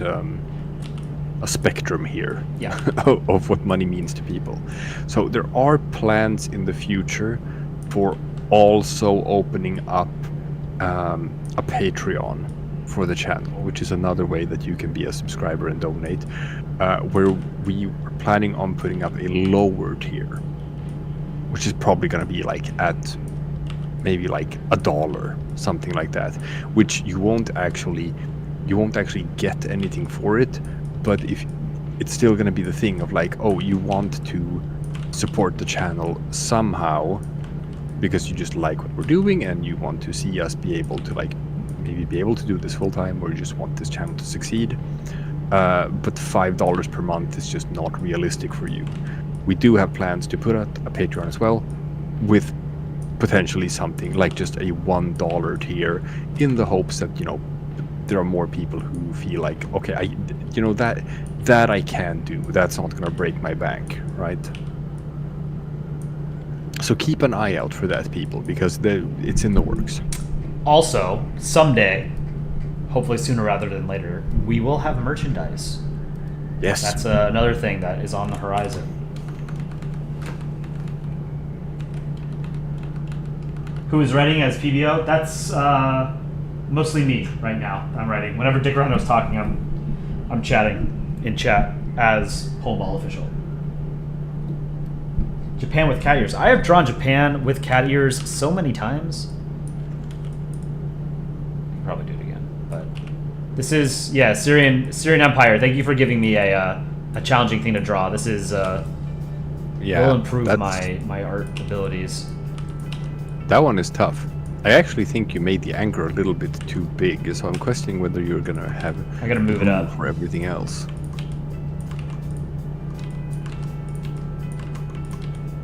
a spectrum here, yeah, of what money means to people. So there are plans in the future for also opening up a Patreon for the channel, which is another way that you can be a subscriber and donate, where we are planning on putting up a lower tier, which is probably going to be like at maybe like $1, something like that, which you won't actually get anything for it, but if it's still going to be the thing of like, oh, you want to support the channel somehow because you just like what we're doing and you want to see us be able to like maybe be able to do this full time, or you just want this channel to succeed, but $5 per month is just not realistic for you. We do have plans to put out a Patreon as well, with potentially something like just a $1 tier, in the hopes that, you know, there are more people who feel like, okay, you know, that I can do, that's not gonna break my bank, right? So keep an eye out for that, people, because it's in the works. Also, someday, hopefully sooner rather than later, we will have merchandise. Yes. That's another thing that is on the horizon. Who is writing as PBO? That's mostly me right now. I'm writing. Whenever Dick Rhino's talking, I'm chatting in chat as Polandball official. Japan with cat ears. I have drawn Japan with cat ears so many times. I'll probably do it again, but this is Syrian Empire. Thank you for giving me a challenging thing to draw. This is will improve my art abilities. That one is tough. I actually think you made the anchor a little bit too big, so I'm questioning whether you're gonna have. I gotta move it up for everything else.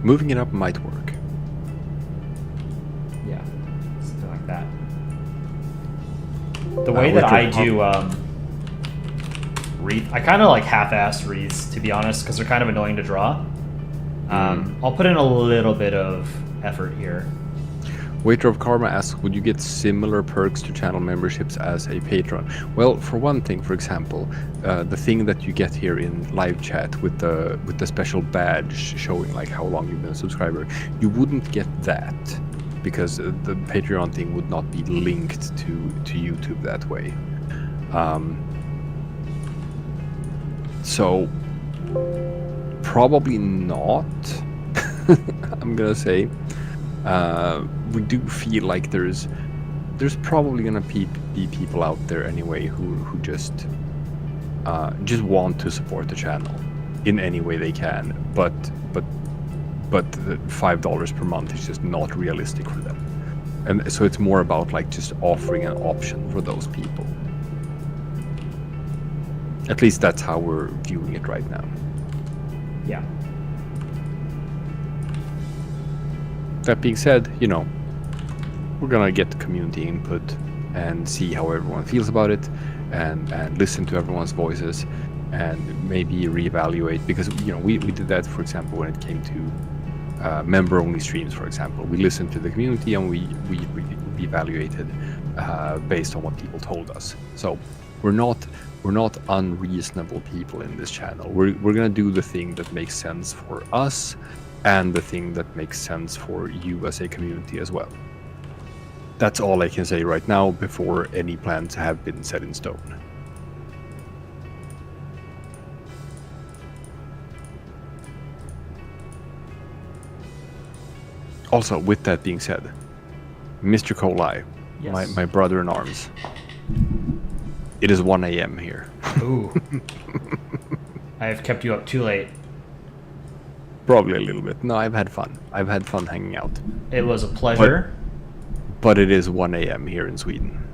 Moving it up might work. Yeah, something like that. The way that I do wreath, I kind of like half-assed wreaths, to be honest, because they're kind of annoying to draw. I'll put in a little bit of effort here. Waiter of Karma asks, would you get similar perks to channel memberships as a patron? Well, for one thing, for example, the thing that you get here in live chat with the special badge showing like how long you've been a subscriber, you wouldn't get that because the Patreon thing would not be linked to YouTube that way. So probably not. I'm gonna say. We do feel like there's probably gonna be people out there anyway who just want to support the channel in any way they can, but the $5 per month is just not realistic for them, and so it's more about like just offering an option for those people. At least that's how we're viewing it right now. Yeah. That being said, we're gonna get the community input and see how everyone feels about it, and listen to everyone's voices, and maybe reevaluate, because we did that, for example, when it came to member-only streams. For example, we listened to the community and we evaluated based on what people told us. So we're not unreasonable people in this channel. We're gonna do the thing that makes sense for us, and the thing that makes sense for you as a community as well. That's all I can say right now before any plans have been set in stone. Also, with that being said, Mr. Colai, Yes. my brother in arms, it is 1 a.m. here. Ooh. I have kept you up too late. Probably a little bit. No, I've had fun. I've had fun hanging out. It was a pleasure. But it is 1 a.m. here in Sweden.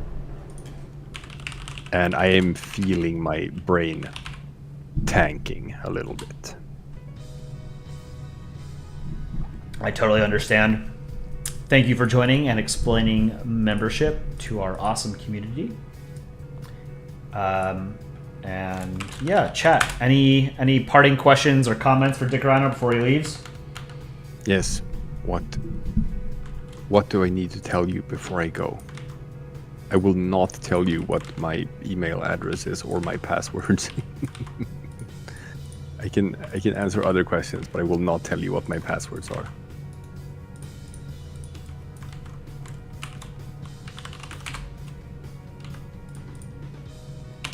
And I am feeling my brain tanking a little bit. I totally understand. Thank you for joining and explaining membership to our awesome community. And yeah, chat. Any parting questions or comments for Dick Rhino before he leaves? Yes. What do I need to tell you before I go? I will not tell you what my email address is or my passwords. I can answer other questions, but I will not tell you what my passwords are.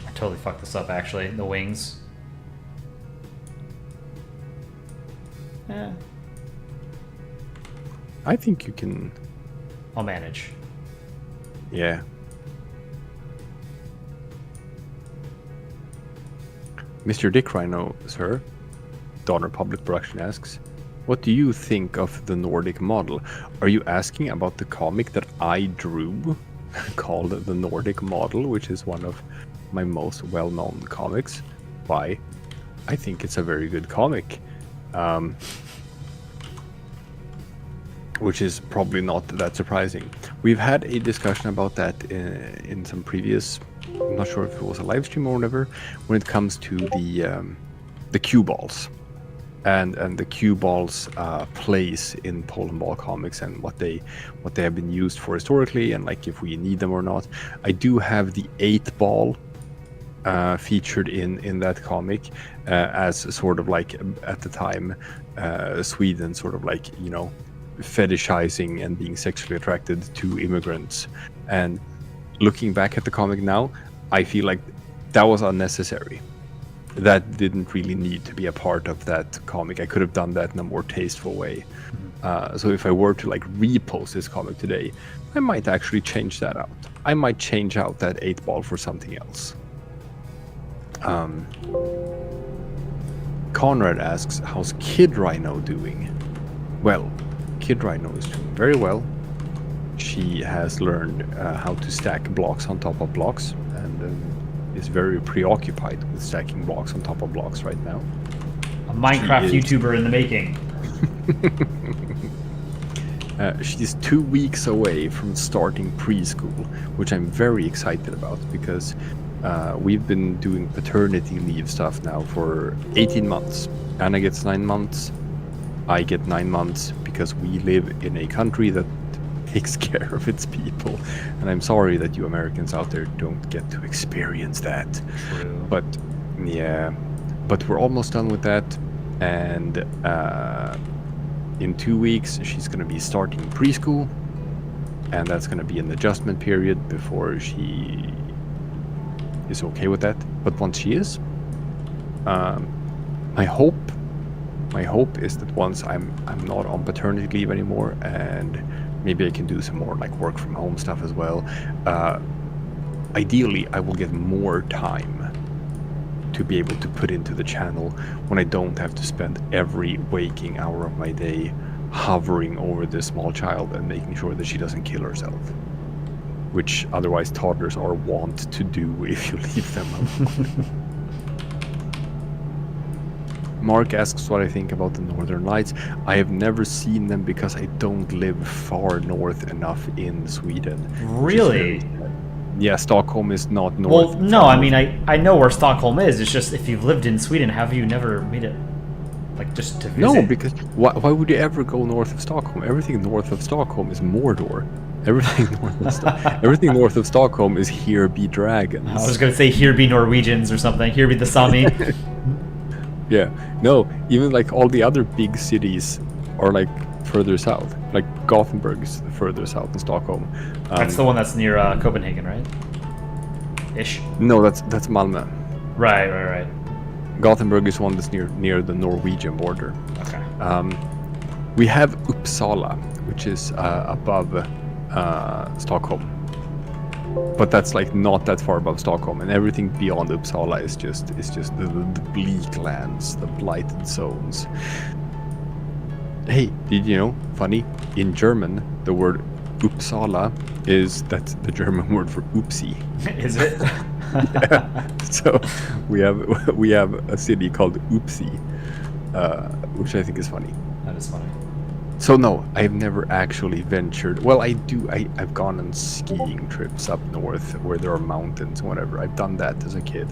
I totally fucked this up, actually. The wings. I think you can... I'll manage. Yeah. Mr. Dick Rhino, sir, Donner Public Production asks, what do you think of the Nordic model? Are you asking about the comic that I drew called The Nordic Model, which is one of my most well-known comics? Why? I think it's a very good comic. Which is probably not that surprising. We've had a discussion about that in some previous, I'm not sure if it was a live stream or whatever, when it comes to the cue balls. and the cue ball's place in Polandball comics and what they have been used for historically, and like if we need them or not. I do have the 8 ball featured in that comic as sort of like at the time Sweden sort of like, you know, fetishizing and being sexually attracted to immigrants. And looking back at the comic now, I feel like that was unnecessary. That didn't really need to be a part of that comic. I could have done that in a more tasteful way. So if I were to like repost this comic today, I might actually change that out. I might change out that 8 ball for something else. Conrad asks, how's Kid Rhino doing? Well, Kid Rhino is doing very well. She has learned how to stack blocks on top of blocks, and is very preoccupied with stacking blocks on top of blocks right now. A Minecraft YouTuber in the making. She's 2 weeks away from starting preschool, which I'm very excited about because we've been doing paternity leave stuff now for 18 months. Anna gets 9 months. I get 9 months because we live in a country that takes care of its people. And I'm sorry that you Americans out there don't get to experience that. True. But yeah, but we're almost done with that. And in 2 weeks, she's going to be starting preschool. And that's going to be an adjustment period before she is okay with that. But once she is, my hope is that once I'm not on paternity leave anymore, and maybe I can do some more like work from home stuff as well. Ideally, I will get more time to be able to put into the channel when I don't have to spend every waking hour of my day hovering over this small child and making sure that she doesn't kill herself, which otherwise toddlers are wont to do if you leave them alone. Mark asks what I think about the Northern Lights. I have never seen them because I don't live far north enough in Sweden. Really? Yeah, Stockholm is not north. Well, no, I mean, I know where Stockholm is. It's just if you've lived in Sweden, have you never made it, like, just to visit? No, because why would you ever go north of Stockholm? Everything north of Stockholm is Mordor. Everything north of Stockholm is Here Be Dragons. I was gonna say Here Be Norwegians or something. Here Be the Sami. Yeah, no, even like all the other big cities are like further south. Like Gothenburg is further south than Stockholm. That's the one that's near Copenhagen, right? Ish. No, that's Malmö. Right. Gothenburg is one that's near the Norwegian border. Okay. We have Uppsala, which is above Stockholm, but that's like not that far above Stockholm, and everything beyond Uppsala is just the bleak lands, the blighted zones. Hey, did you know? Funny, in German, the word Uppsala that's the German word for oopsie. Is it? Yeah. So we have a city called Oopsie, which I think is funny. That is funny. So no, I've never actually ventured. Well, I've gone on skiing trips up north where there are mountains and whatever. I've done that as a kid.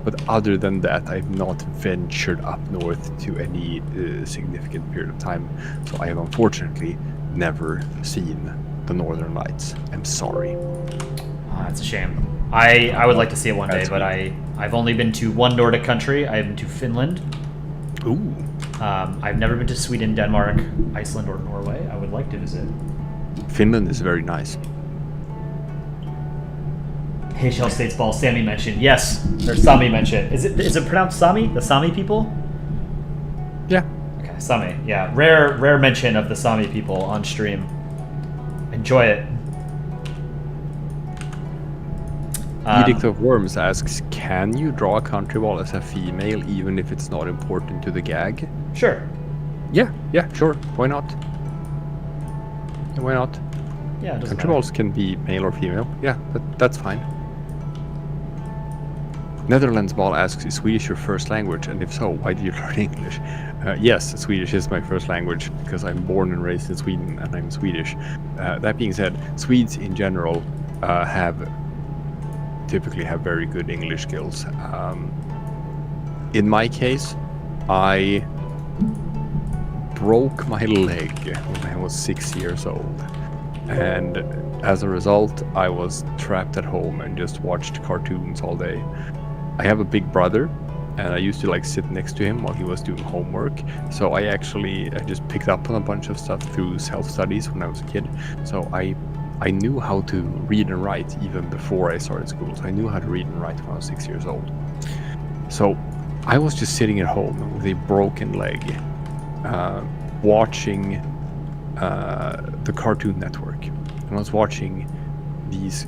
But other than that, I've not ventured up north to any significant period of time. So I have unfortunately never seen the Northern Lights. I'm sorry. That's a shame. I would like to see it one day, but I've only been to one Nordic country. I've been to Finland. Ooh. I've never been to Sweden, Denmark, Iceland, or Norway. I would like to visit. Finland is very nice. Hayshell States Ball, Sami mentioned. Yes, or Sami mentioned. Is it pronounced Sami? The Sami people? Yeah. Okay, Sami. Yeah, rare mention of the Sami people on stream. Enjoy it. Edict of Worms asks, can you draw a country ball as a female even if it's not important to the gag? Sure. Yeah, sure. Why not? Why not? Yeah, it doesn't Country matter. balls can be male or female. Yeah, that's fine. Netherlands Ball asks, is Swedish your first language? And if so, why did you learn English? Yes, Swedish is my first language because I'm born and raised in Sweden and I'm Swedish. That being said, Swedes in general typically have very good English skills. In my case, I broke my leg when I was 6 years old. And as a result, I was trapped at home and just watched cartoons all day. I have a big brother, and I used to like sit next to him while he was doing homework. So I just picked up on a bunch of stuff through self-studies when I was a kid. So I knew how to read and write even before I started school. So I knew how to read and write when I was 6 years old. So I was just sitting at home with a broken leg, watching the Cartoon Network. And I was watching these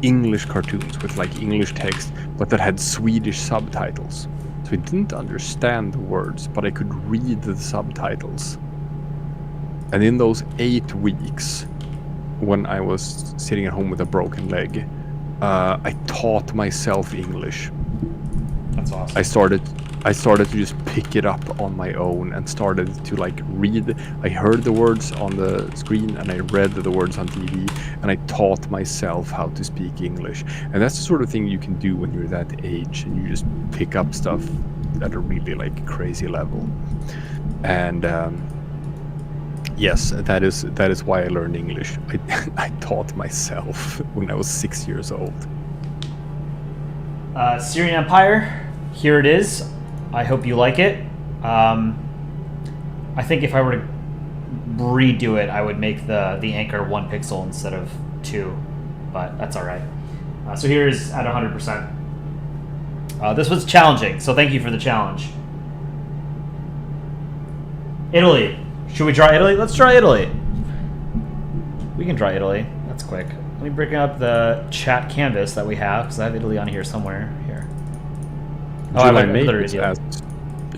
English cartoons with like English text, but that had Swedish subtitles. So I didn't understand the words, but I could read the subtitles. And in those 8 weeks, when I was sitting at home with a broken leg, I taught myself English. That's awesome. I started to just pick it up on my own and started to like read. I heard the words on the screen and I read the words on TV, and I taught myself how to speak English. And that's the sort of thing you can do when you're that age and you just pick up stuff at a really like crazy level. And yes, that is why I learned English. I taught myself when I was 6 years old. Syrian Empire, here it is. I hope you like it. I think if I were to redo it, I would make the anchor 1 pixel instead of 2, but that's all right. So here is at 100%. This was challenging, so thank you for the challenge. Italy. Should we draw Italy? Let's draw Italy. We can draw Italy. That's quick. Let me bring up the chat canvas that we have, because I have Italy on here somewhere. Here.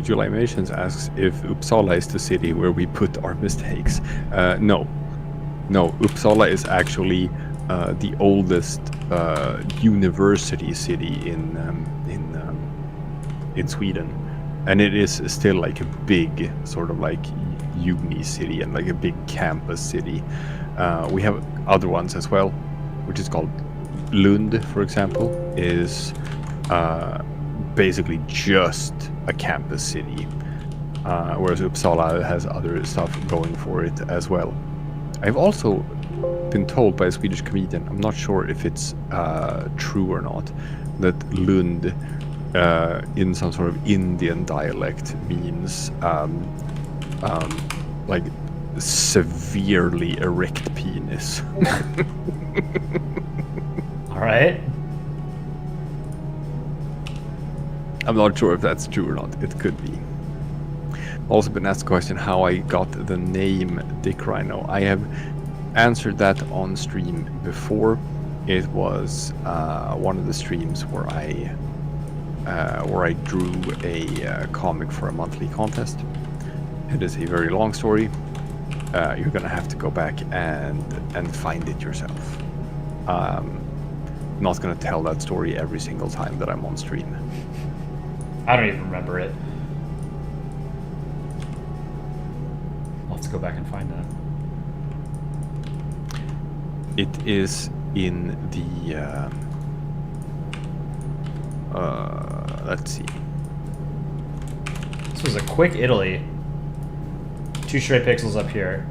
July Mations asks if Uppsala is the city where we put our mistakes. No, Uppsala is actually the oldest university city in Sweden, and it is still like a big sort of like uni city and like a big campus city. We have other ones as well, which is called Lund, for example, is basically just a campus city, whereas Uppsala has other stuff going for it as well. I've also been told by a Swedish comedian, I'm not sure if it's true or not, that Lund in some sort of Indian dialect means like severely erect penis. All right. I'm not sure if that's true or not. It could be. Also been asked the question how I got the name Dick Rhino. I have answered that on stream before. It was one of the streams where I drew a comic for a monthly contest. It is a very long story. You're gonna have to go back and find it yourself. Not gonna tell that story every single time that I'm on stream. I don't even remember it. I'll have to go back and find that. It is in the let's see. This was a quick Italy. 2 straight pixels up here.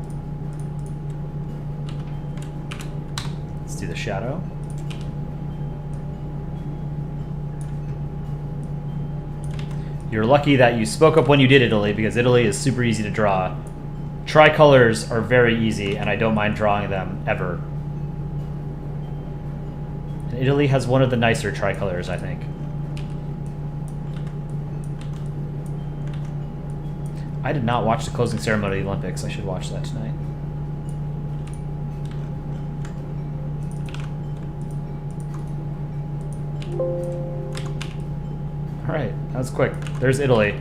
Let's do the shadow. You're lucky that you spoke up when you did Italy, because Italy is super easy to draw. Tricolors are very easy, and I don't mind drawing them, ever. And Italy has one of the nicer tricolors, I think. I did not watch the closing ceremony of the Olympics. I should watch that tonight. Alright, that was quick. There's Italy.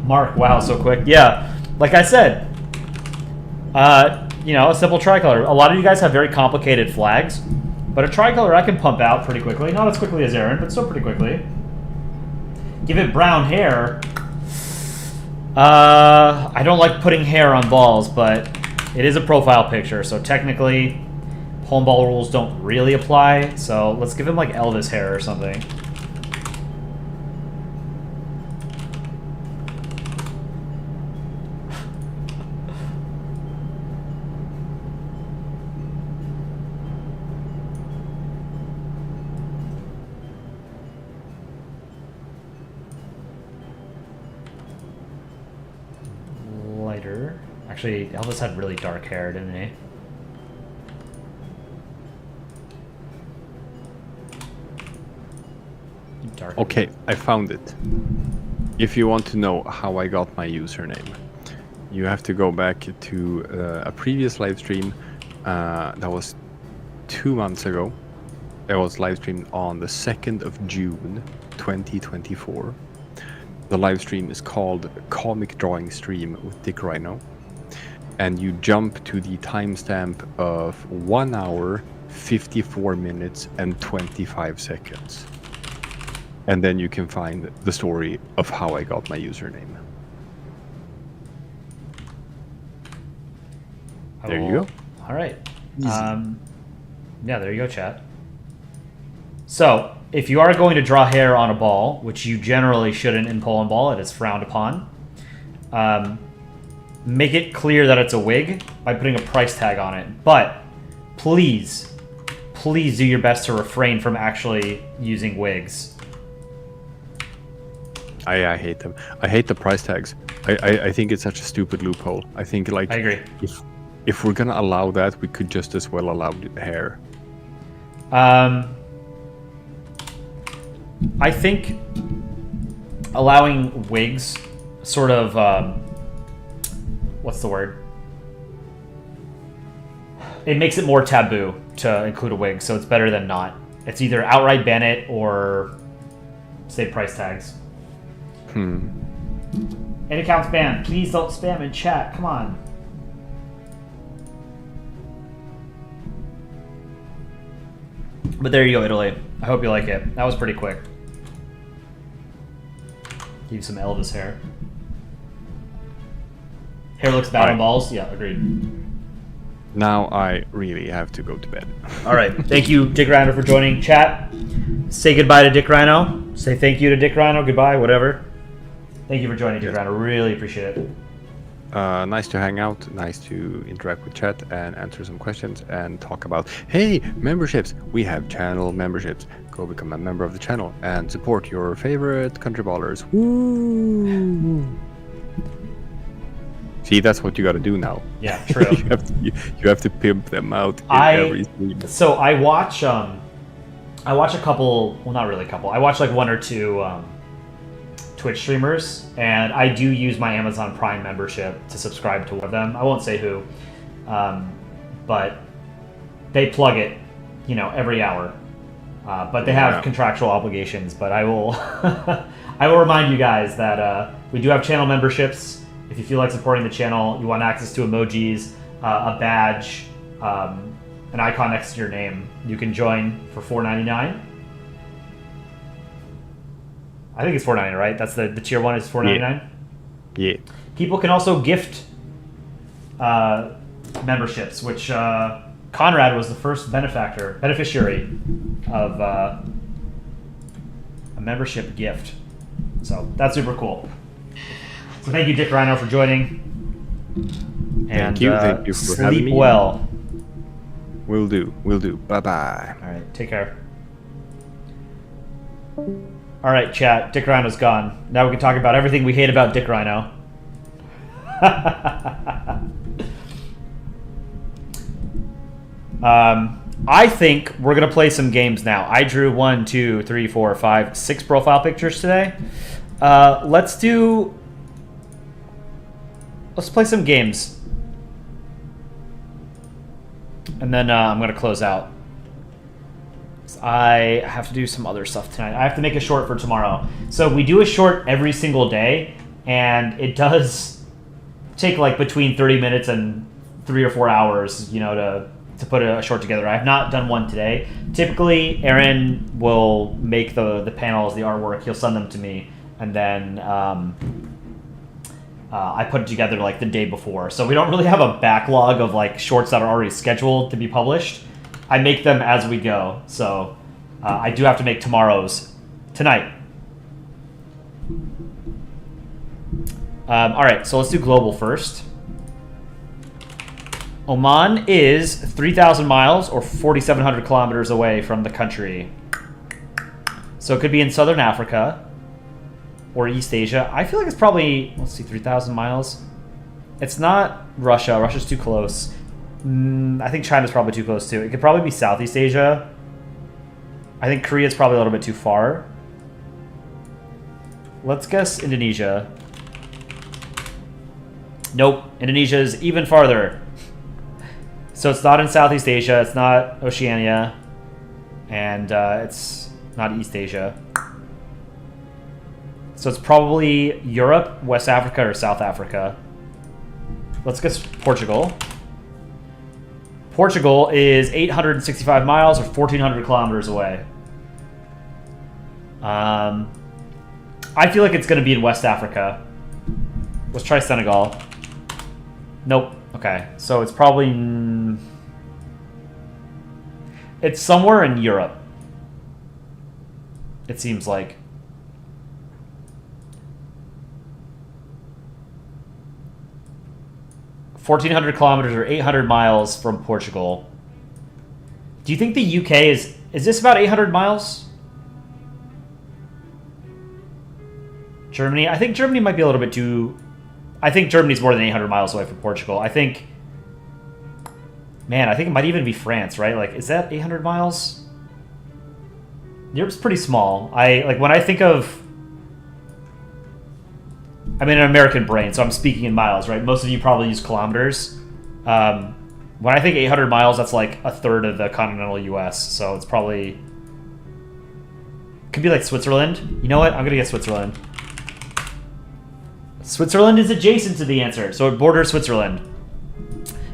Mark, wow, so quick. Yeah, like I said, you know, a simple tricolor. A lot of you guys have very complicated flags, but a tricolor I can pump out pretty quickly. Not as quickly as Aaron, but still pretty quickly. Give it brown hair. I don't like putting hair on balls, but it is a profile picture, so technically Polandball rules don't really apply. So let's give him like Elvis hair or something. Actually, Elvis had really dark hair, didn't he? Dark. Okay, I found it. If you want to know how I got my username, you have to go back to a previous live stream that was 2 months ago. It was live streamed on the 2nd of June 2024. The live stream is called Comic Drawing Stream with Dick Rhino. And you jump to the timestamp of 1 hour, 54 minutes, and 25 seconds. And then you can find the story of how I got my username. There you go. All right. Yeah, there you go, chat. So, if you are going to draw hair on a ball, which you generally shouldn't in Polandball, it is frowned upon, make it clear that it's a wig by putting a price tag on it. But please, please do your best to refrain from actually using wigs. I hate them. I hate the price tags. I think it's such a stupid loophole. I think, like, I agree. If we're gonna allow that, we could just as well allow the hair. I think allowing wigs sort of, what's the word? It makes it more taboo to include a wig, so it's better than not. It's either outright ban it or say price tags. Any accounts banned. Please don't spam in chat. Come on. But there you go, Italy. I hope you like it. That was pretty quick. Give you some Elvis hair. Hair looks bad on balls? Yeah, agreed. Now I really have to go to bed. All right. Thank you, Dick Rhino, for joining. Chat, say goodbye to Dick Rhino. Say thank you to Dick Rhino. Goodbye, whatever. Thank you for joining, Dick Rhino. Really appreciate it. Nice to hang out, nice to interact with chat and answer some questions and talk about, hey, memberships. We have channel memberships. Go become a member of the channel and support your favorite country ballers. Woo! See, that's what you got to do now. Yeah, true. you have to pimp them out in every stream. So I watch a couple, well, not really a couple. I watch like one or two Twitch streamers, and I do use my Amazon Prime membership to subscribe to one of them. I won't say who, but they plug it, every hour. But they have contractual obligations. But I will, I will remind you guys that we do have channel memberships. If you feel like supporting the channel, you want access to emojis, a badge, an icon next to your name, you can join for $4.99. I think it's $4.99, right? That's the tier one is $4.99. Yeah. People can also gift memberships, which Conrad was the first beneficiary of a membership gift. So that's super cool. So thank you, Dick Rhino, for joining. And thank you for having me. Sleep well. Will do. Bye-bye. All right, take care. All right, chat. Dick Rhino's gone. Now we can talk about everything we hate about Dick Rhino. I think we're going to play some games now. I drew 1, 2, 3, 4, 5, 6 profile pictures today. Let's play some games. And then I'm going to close out. I have to do some other stuff tonight. I have to make a short for tomorrow. So we do a short every single day, and it does take like between 30 minutes and 3 or 4 hours, to put a short together. I have not done one today. Typically, Aaron will make the panels, the artwork. He'll send them to me, and then I put it together like the day before. So we don't really have a backlog of like shorts that are already scheduled to be published. I make them as we go. So I do have to make tomorrow's tonight. All right, so let's do global first. Oman is 3,000 miles or 4,700 kilometers away from the country. So it could be in Southern Africa or East Asia. I feel like it's probably, let's see, 3,000 miles. It's not Russia. Russia's too close. I think China's probably too close too. It could probably be Southeast Asia. I think Korea's probably a little bit too far. Let's guess Indonesia. Nope. Indonesia is even farther. So it's not in Southeast Asia. It's not Oceania. And it's not East Asia. So it's probably Europe, West Africa, or South Africa. Let's guess Portugal. Portugal is 865 miles or 1,400 kilometers away. I feel like it's going to be in West Africa. Let's try Senegal. Nope. Okay. So it's probably... It's somewhere in Europe. It seems like. $1,400 kilometers or 800 miles from Portugal. Do you think the UK is this about 800 miles? Germany? I think Germany might be a little bit too... I think Germany's more than 800 miles away from Portugal. I think... Man, I think it might even be France, right? Like, is that 800 miles? Europe's pretty small. When I think of... I'm in an American brain, so I'm speaking in miles, right? Most of you probably use kilometers. When I think 800 miles, that's like a third of the continental US, so it's probably... Could be like Switzerland. You know what? I'm gonna get Switzerland. Switzerland is adjacent to the answer, so it borders Switzerland.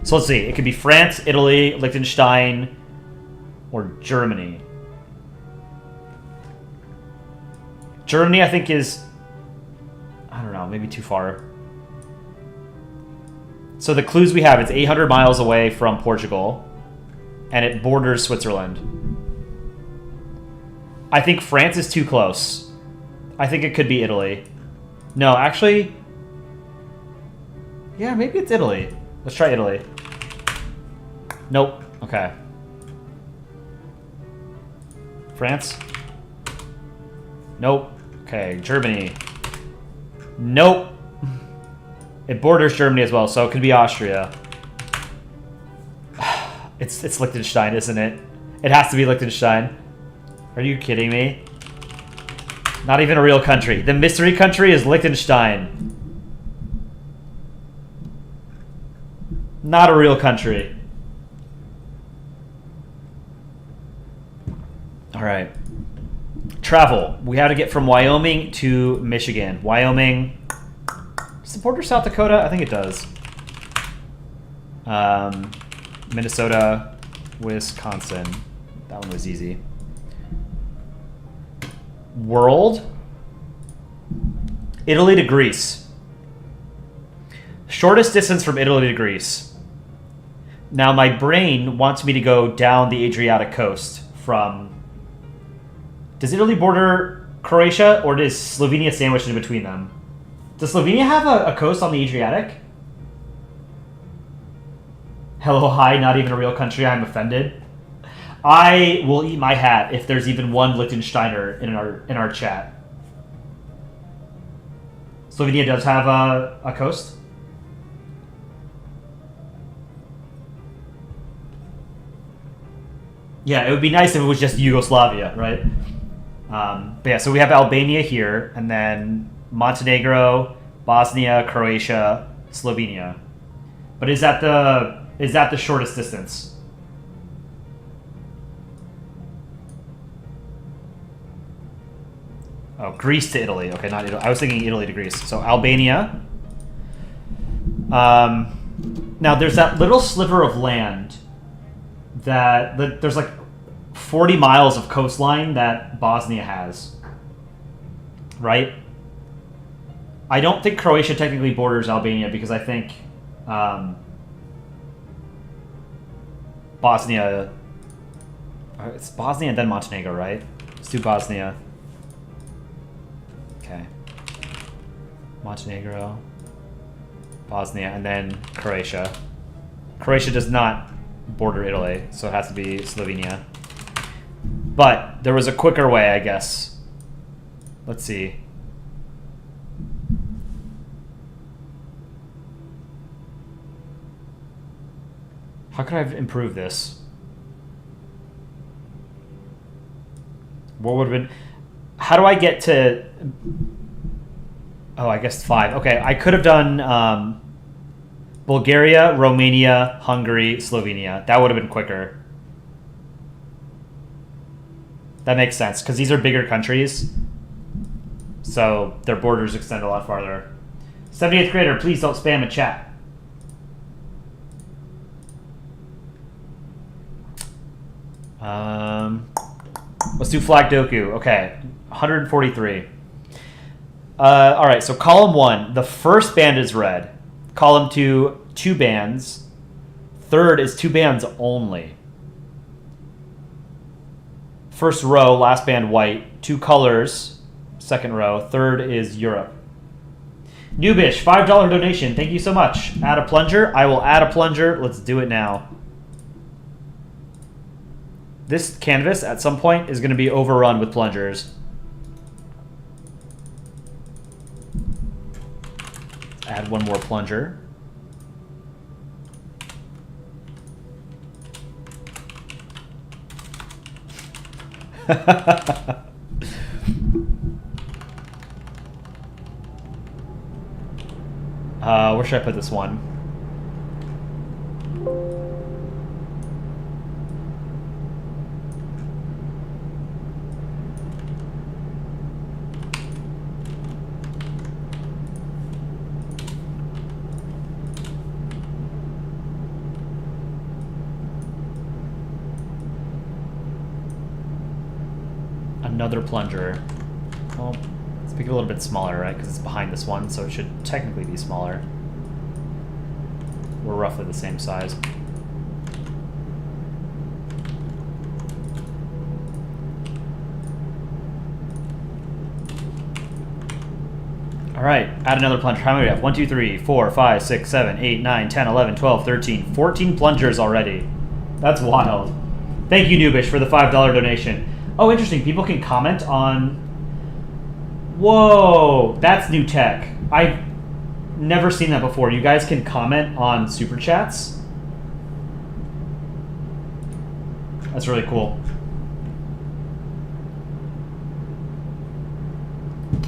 So let's see. It could be France, Italy, Liechtenstein, or Germany. Germany, I think, is... I don't know, maybe too far. So the clues we have, it's 800 miles away from Portugal, and it borders Switzerland. I think France is too close. I think it could be Italy. No, actually... Yeah, maybe it's Italy. Let's try Italy. Nope. Okay. France? Nope. Okay, Germany. Nope. It borders Germany as well, so it could be Austria. It's Liechtenstein, isn't it? It has to be Liechtenstein. Are you kidding me? Not even a real country. The mystery country is Liechtenstein. Not a real country. All right. Travel. We had to get from Wyoming to Michigan. Wyoming. Does it border South Dakota? I think it does. Minnesota, Wisconsin. That one was easy. World. Italy to Greece. Shortest distance from Italy to Greece. Now my brain wants me to go down the Adriatic coast from... Does Italy border Croatia, or is Slovenia sandwiched in between them? Does Slovenia have a coast on the Adriatic? Hello, hi, not even a real country, I'm offended. I will eat my hat if there's even one Liechtensteiner in our chat. Slovenia does have a coast? Yeah, it would be nice if it was just Yugoslavia, right? But yeah, so we have Albania here, and then Montenegro, Bosnia, Croatia, Slovenia. But is that the shortest distance? Oh, Greece to Italy. Okay, not Italy. I was thinking Italy to Greece. So Albania. Now there's that little sliver of land that there's like 40 miles of coastline that Bosnia has, right? I don't think Croatia technically borders Albania because I think Bosnia... It's Bosnia and then Montenegro, right? Let's do Bosnia. Okay. Montenegro, Bosnia, and then Croatia. Croatia does not border Italy, so it has to be Slovenia. But there was a quicker way, I guess. Let's see. How could I have improved this? What would have been... How do I get to... Oh, I guess 5. Okay, I could have done Bulgaria, Romania, Hungary, Slovenia. That would have been quicker. That makes sense, because these are bigger countries. So their borders extend a lot farther. 78th grader, please don't spam a chat. Let's do Flag Doku. Okay, 143. All right, so column 1, the first band is red. Column 2, 2 bands. Third is 2 bands only. First row, last band white. 2 colors, second row. Third is Europe. Noobish, $5 donation. Thank you so much. Add a plunger. I will add a plunger. Let's do it now. This canvas at some point is going to be overrun with plungers. Add one more plunger. Where should I put this one? Another plunger. Well, let's make it a little bit smaller, right? Because it's behind this one, so it should technically be smaller. We're roughly the same size. All right, add another plunger. How many do we have? 1, 2, 3, 4, 5, 6, 7, 8, 9, 10, 11, 12, 13, 14 plungers already. That's wild. Thank you, Noobish, for the $5 donation. Oh, interesting. People can comment on... Whoa, that's new tech. I've never seen that before. You guys can comment on super chats. That's really cool.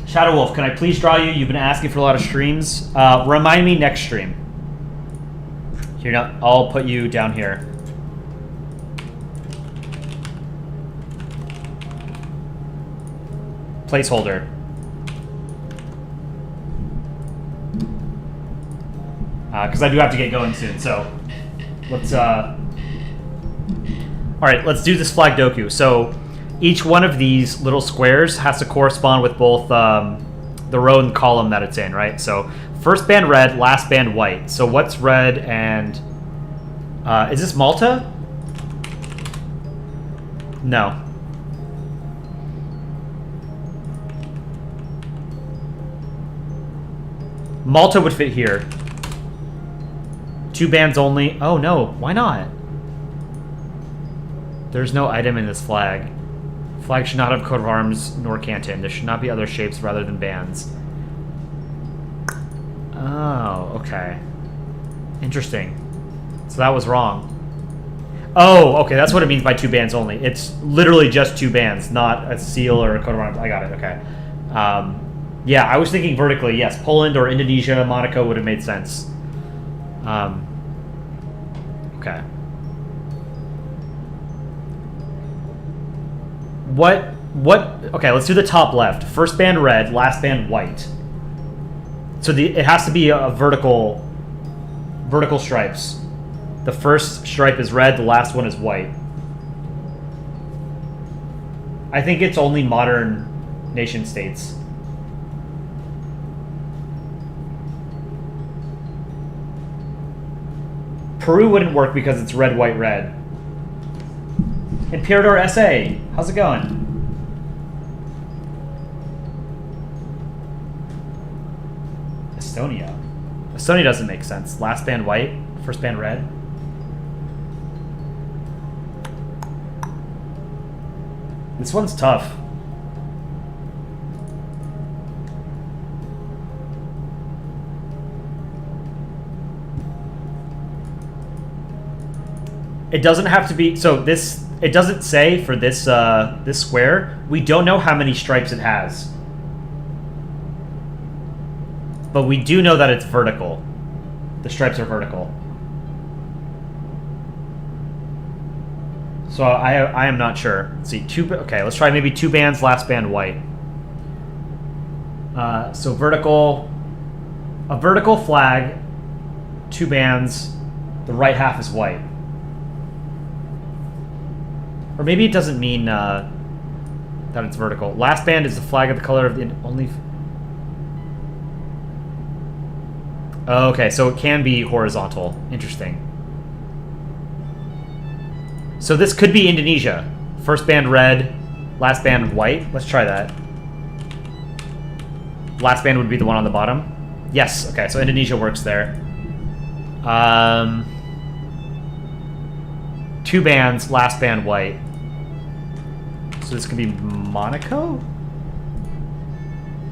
Shadow Wolf, can I please draw you? You've been asking for a lot of streams. Remind me next stream. Here, now I'll put you down here. Placeholder. Because I do have to get going soon, so let's all right, let's do this Flag Doku. So each one of these little squares has to correspond with both the row and column that it's in, right? So first band red, last band white. So what's red and is this Malta? No. Malta would fit here. 2 bands only. Oh no, why not? There's no item in this flag. Flag should not have coat of arms nor canton. There should not be other shapes rather than bands. Oh, okay. Interesting. So that was wrong. Oh, okay, that's what it means by 2 bands only. It's literally just 2 bands, not a seal or a coat of arms. I got it, okay. Yeah, I was thinking vertically, yes. Poland or Indonesia, Monaco would have made sense. Okay. Okay, let's do the top left. First band red, last band white. So it has to be a vertical stripes. The first stripe is red, the last one is white. I think it's only modern nation states. Peru wouldn't work because it's red, white, red. Imperador SA, how's it going? Estonia. Estonia doesn't make sense. Last band white, first band red. This one's tough. It doesn't have to be. So this, it doesn't say for this this square. We don't know how many stripes it has, but we do know that it's vertical. The stripes are vertical. So I am not sure. Let's see, okay, let's try maybe 2 bands, last band white. So vertical, a vertical flag, 2 bands, the right half is white. Or maybe it doesn't mean that it's vertical. Last band is the flag of the color of the only... Oh, okay, so it can be horizontal. Interesting. So this could be Indonesia. First band red, last band white. Let's try that. Last band would be the one on the bottom. Yes, okay, so Indonesia works there. 2 bands, last band white. So this could be Monaco?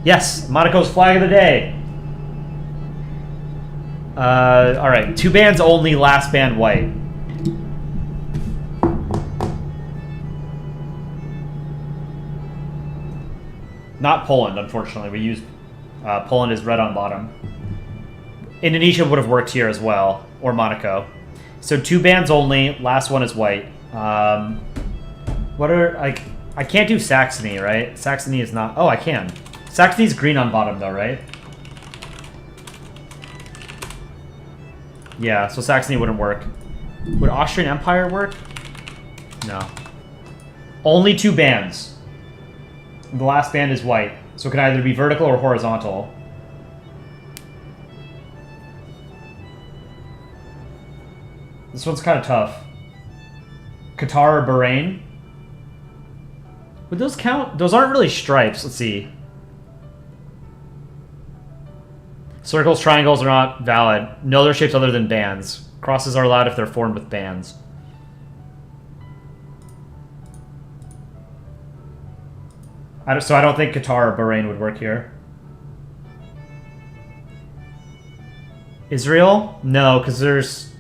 Yes, Monaco's flag of the day. Alright, 2 bands only, last band white. Not Poland, unfortunately. We used Poland is red on bottom. Indonesia would have worked here as well, or Monaco. So 2 bands only. Last one is white. What are I can't do Saxony, right? Saxony is not. Oh, I can. Saxony's green on bottom though, right? Yeah, so Saxony wouldn't work. Would Austrian Empire work? No. Only 2 bands. The last band is white, so it can either be vertical or horizontal. This one's kind of tough. Qatar or Bahrain? Would those count? Those aren't really stripes. Let's see. Circles, triangles are not valid. No other shapes other than bands. Crosses are allowed if they're formed with bands. So I don't think Qatar or Bahrain would work here. Israel? No, because there's...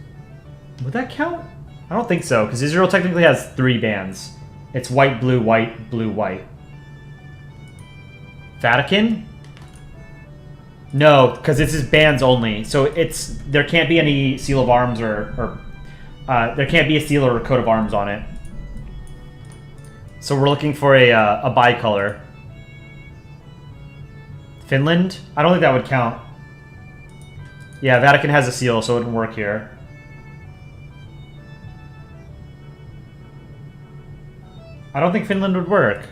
Would that count? I don't think so, because Israel technically has 3 bands. It's white, blue, white. Vatican? No, because this is bands only. So it's... There can't be any seal of arms or there can't be a seal or a coat of arms on it. So we're looking for a bicolor. Finland? I don't think that would count. Yeah, Vatican has a seal, so it wouldn't work here. I don't think Finland would work.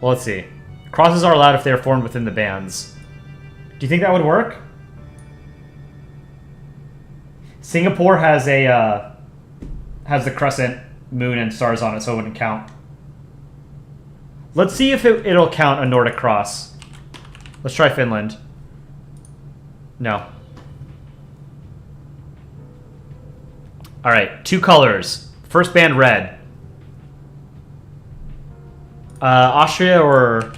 Well, let's see. Crosses are allowed if they are formed within the bands. Do you think that would work? Singapore has a... has the crescent, moon, and stars on it, so it wouldn't count. Let's see if it'll count a Nordic cross. Let's try Finland. No. Alright, 2 colors. First band red. Austria or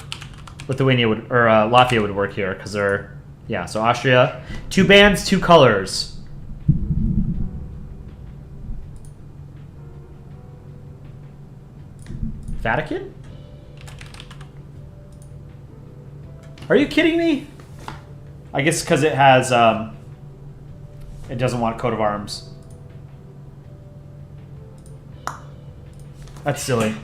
Lithuania would, or Latvia would work here, because they're... Yeah, so Austria. 2 bands, 2 colors. Vatican? Are you kidding me? I guess because it has, it doesn't want coat of arms. That's silly.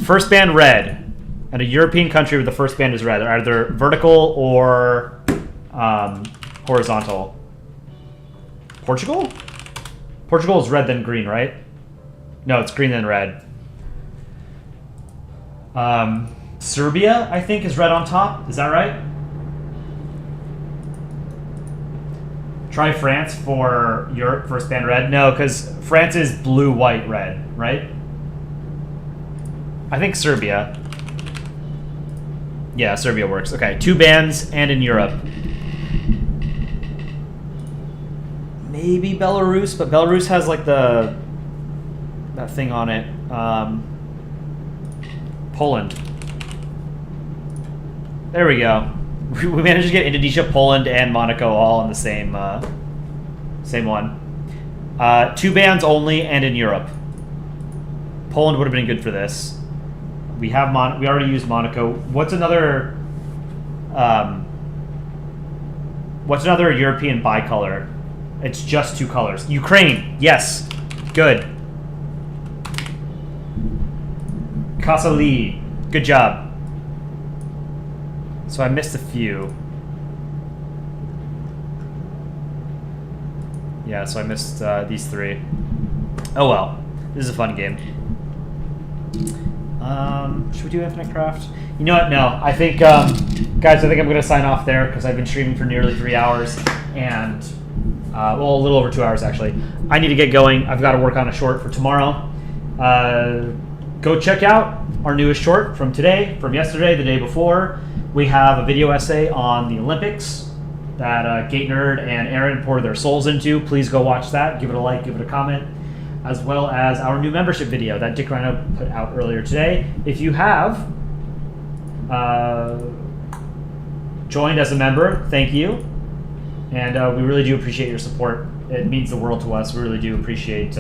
First band red. And a European country where the first band is red. They're either vertical or horizontal. Portugal? Portugal is red then green, right? No, it's green then red. Serbia, I think, is red on top. Is that right? Try France for Europe, first band red. No, because France is blue, white, red, right? I think Serbia. Yeah, Serbia works. Okay, 2 bands and in Europe. Maybe Belarus, but Belarus has like that thing on it. Poland. There we go. We managed to get Indonesia, Poland, and Monaco all in the same Same one. 2 bands only, and in Europe. Poland would have been good for this. We have we already used Monaco. What's another European bicolor? It's just 2 colors. Ukraine. Yes. Good. Kasali. Good job. So I missed a few. Yeah, so I missed these 3. Oh well. This is a fun game. Should we do Infinite Craft? You know what? No. I think, guys, I think I'm going to sign off there because I've been streaming for nearly 3 hours and, well, a little over 2 hours actually. I need to get going. I've got to work on a short for tomorrow. Go check out our newest short from today, from yesterday, the day before. We have a video essay on the Olympics that Gate Nerd and Aaron poured their souls into. Please go watch that. Give it a like, give it a comment. As well as our new membership video that Dick Rhino put out earlier today. If you have joined as a member, thank you. And we really do appreciate your support. It means the world to us. We really do appreciate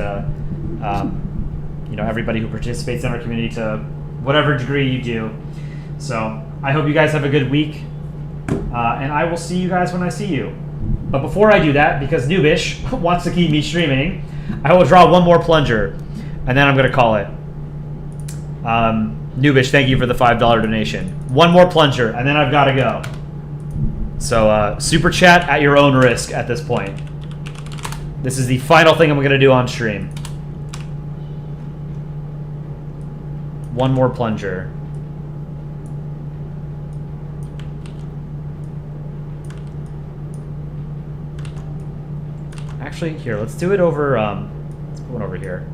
everybody who participates in our community to whatever degree you do. So I hope you guys have a good week. And I will see you guys when I see you. But before I do that, because Noobish wants to keep me streaming, I will draw one more plunger, and then I'm going to call it. Noobish, thank you for the $5 donation. One more plunger, and then I've got to go. So, super chat at your own risk at this point. This is the final thing I'm going to do on stream. One more plunger. Actually, here, let's do it over, let's put one over here.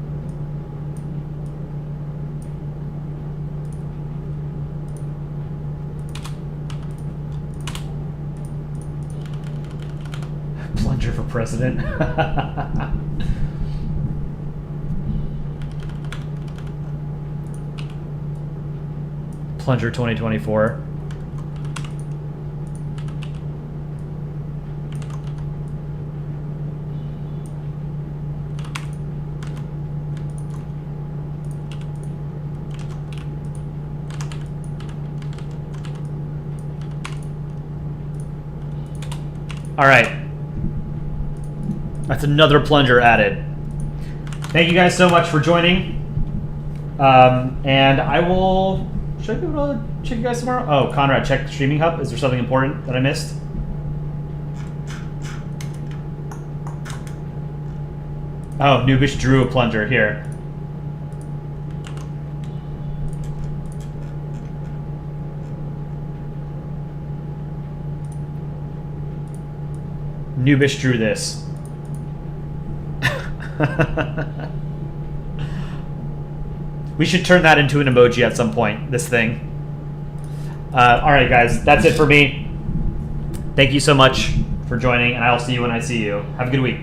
Plunger for president. Plunger 2024. All right. That's another plunger added. Thank you guys so much for joining. And I will... Should I be able to check you guys tomorrow? Oh, Conrad, check Streaming Hub. Is there something important that I missed? Oh, Noobish drew a plunger. Here. Noobish drew this. We should turn that into an emoji at some point, this thing. Alright guys, that's it for me. Thank you so much for joining, and I'll see you when I see you. Have a good week.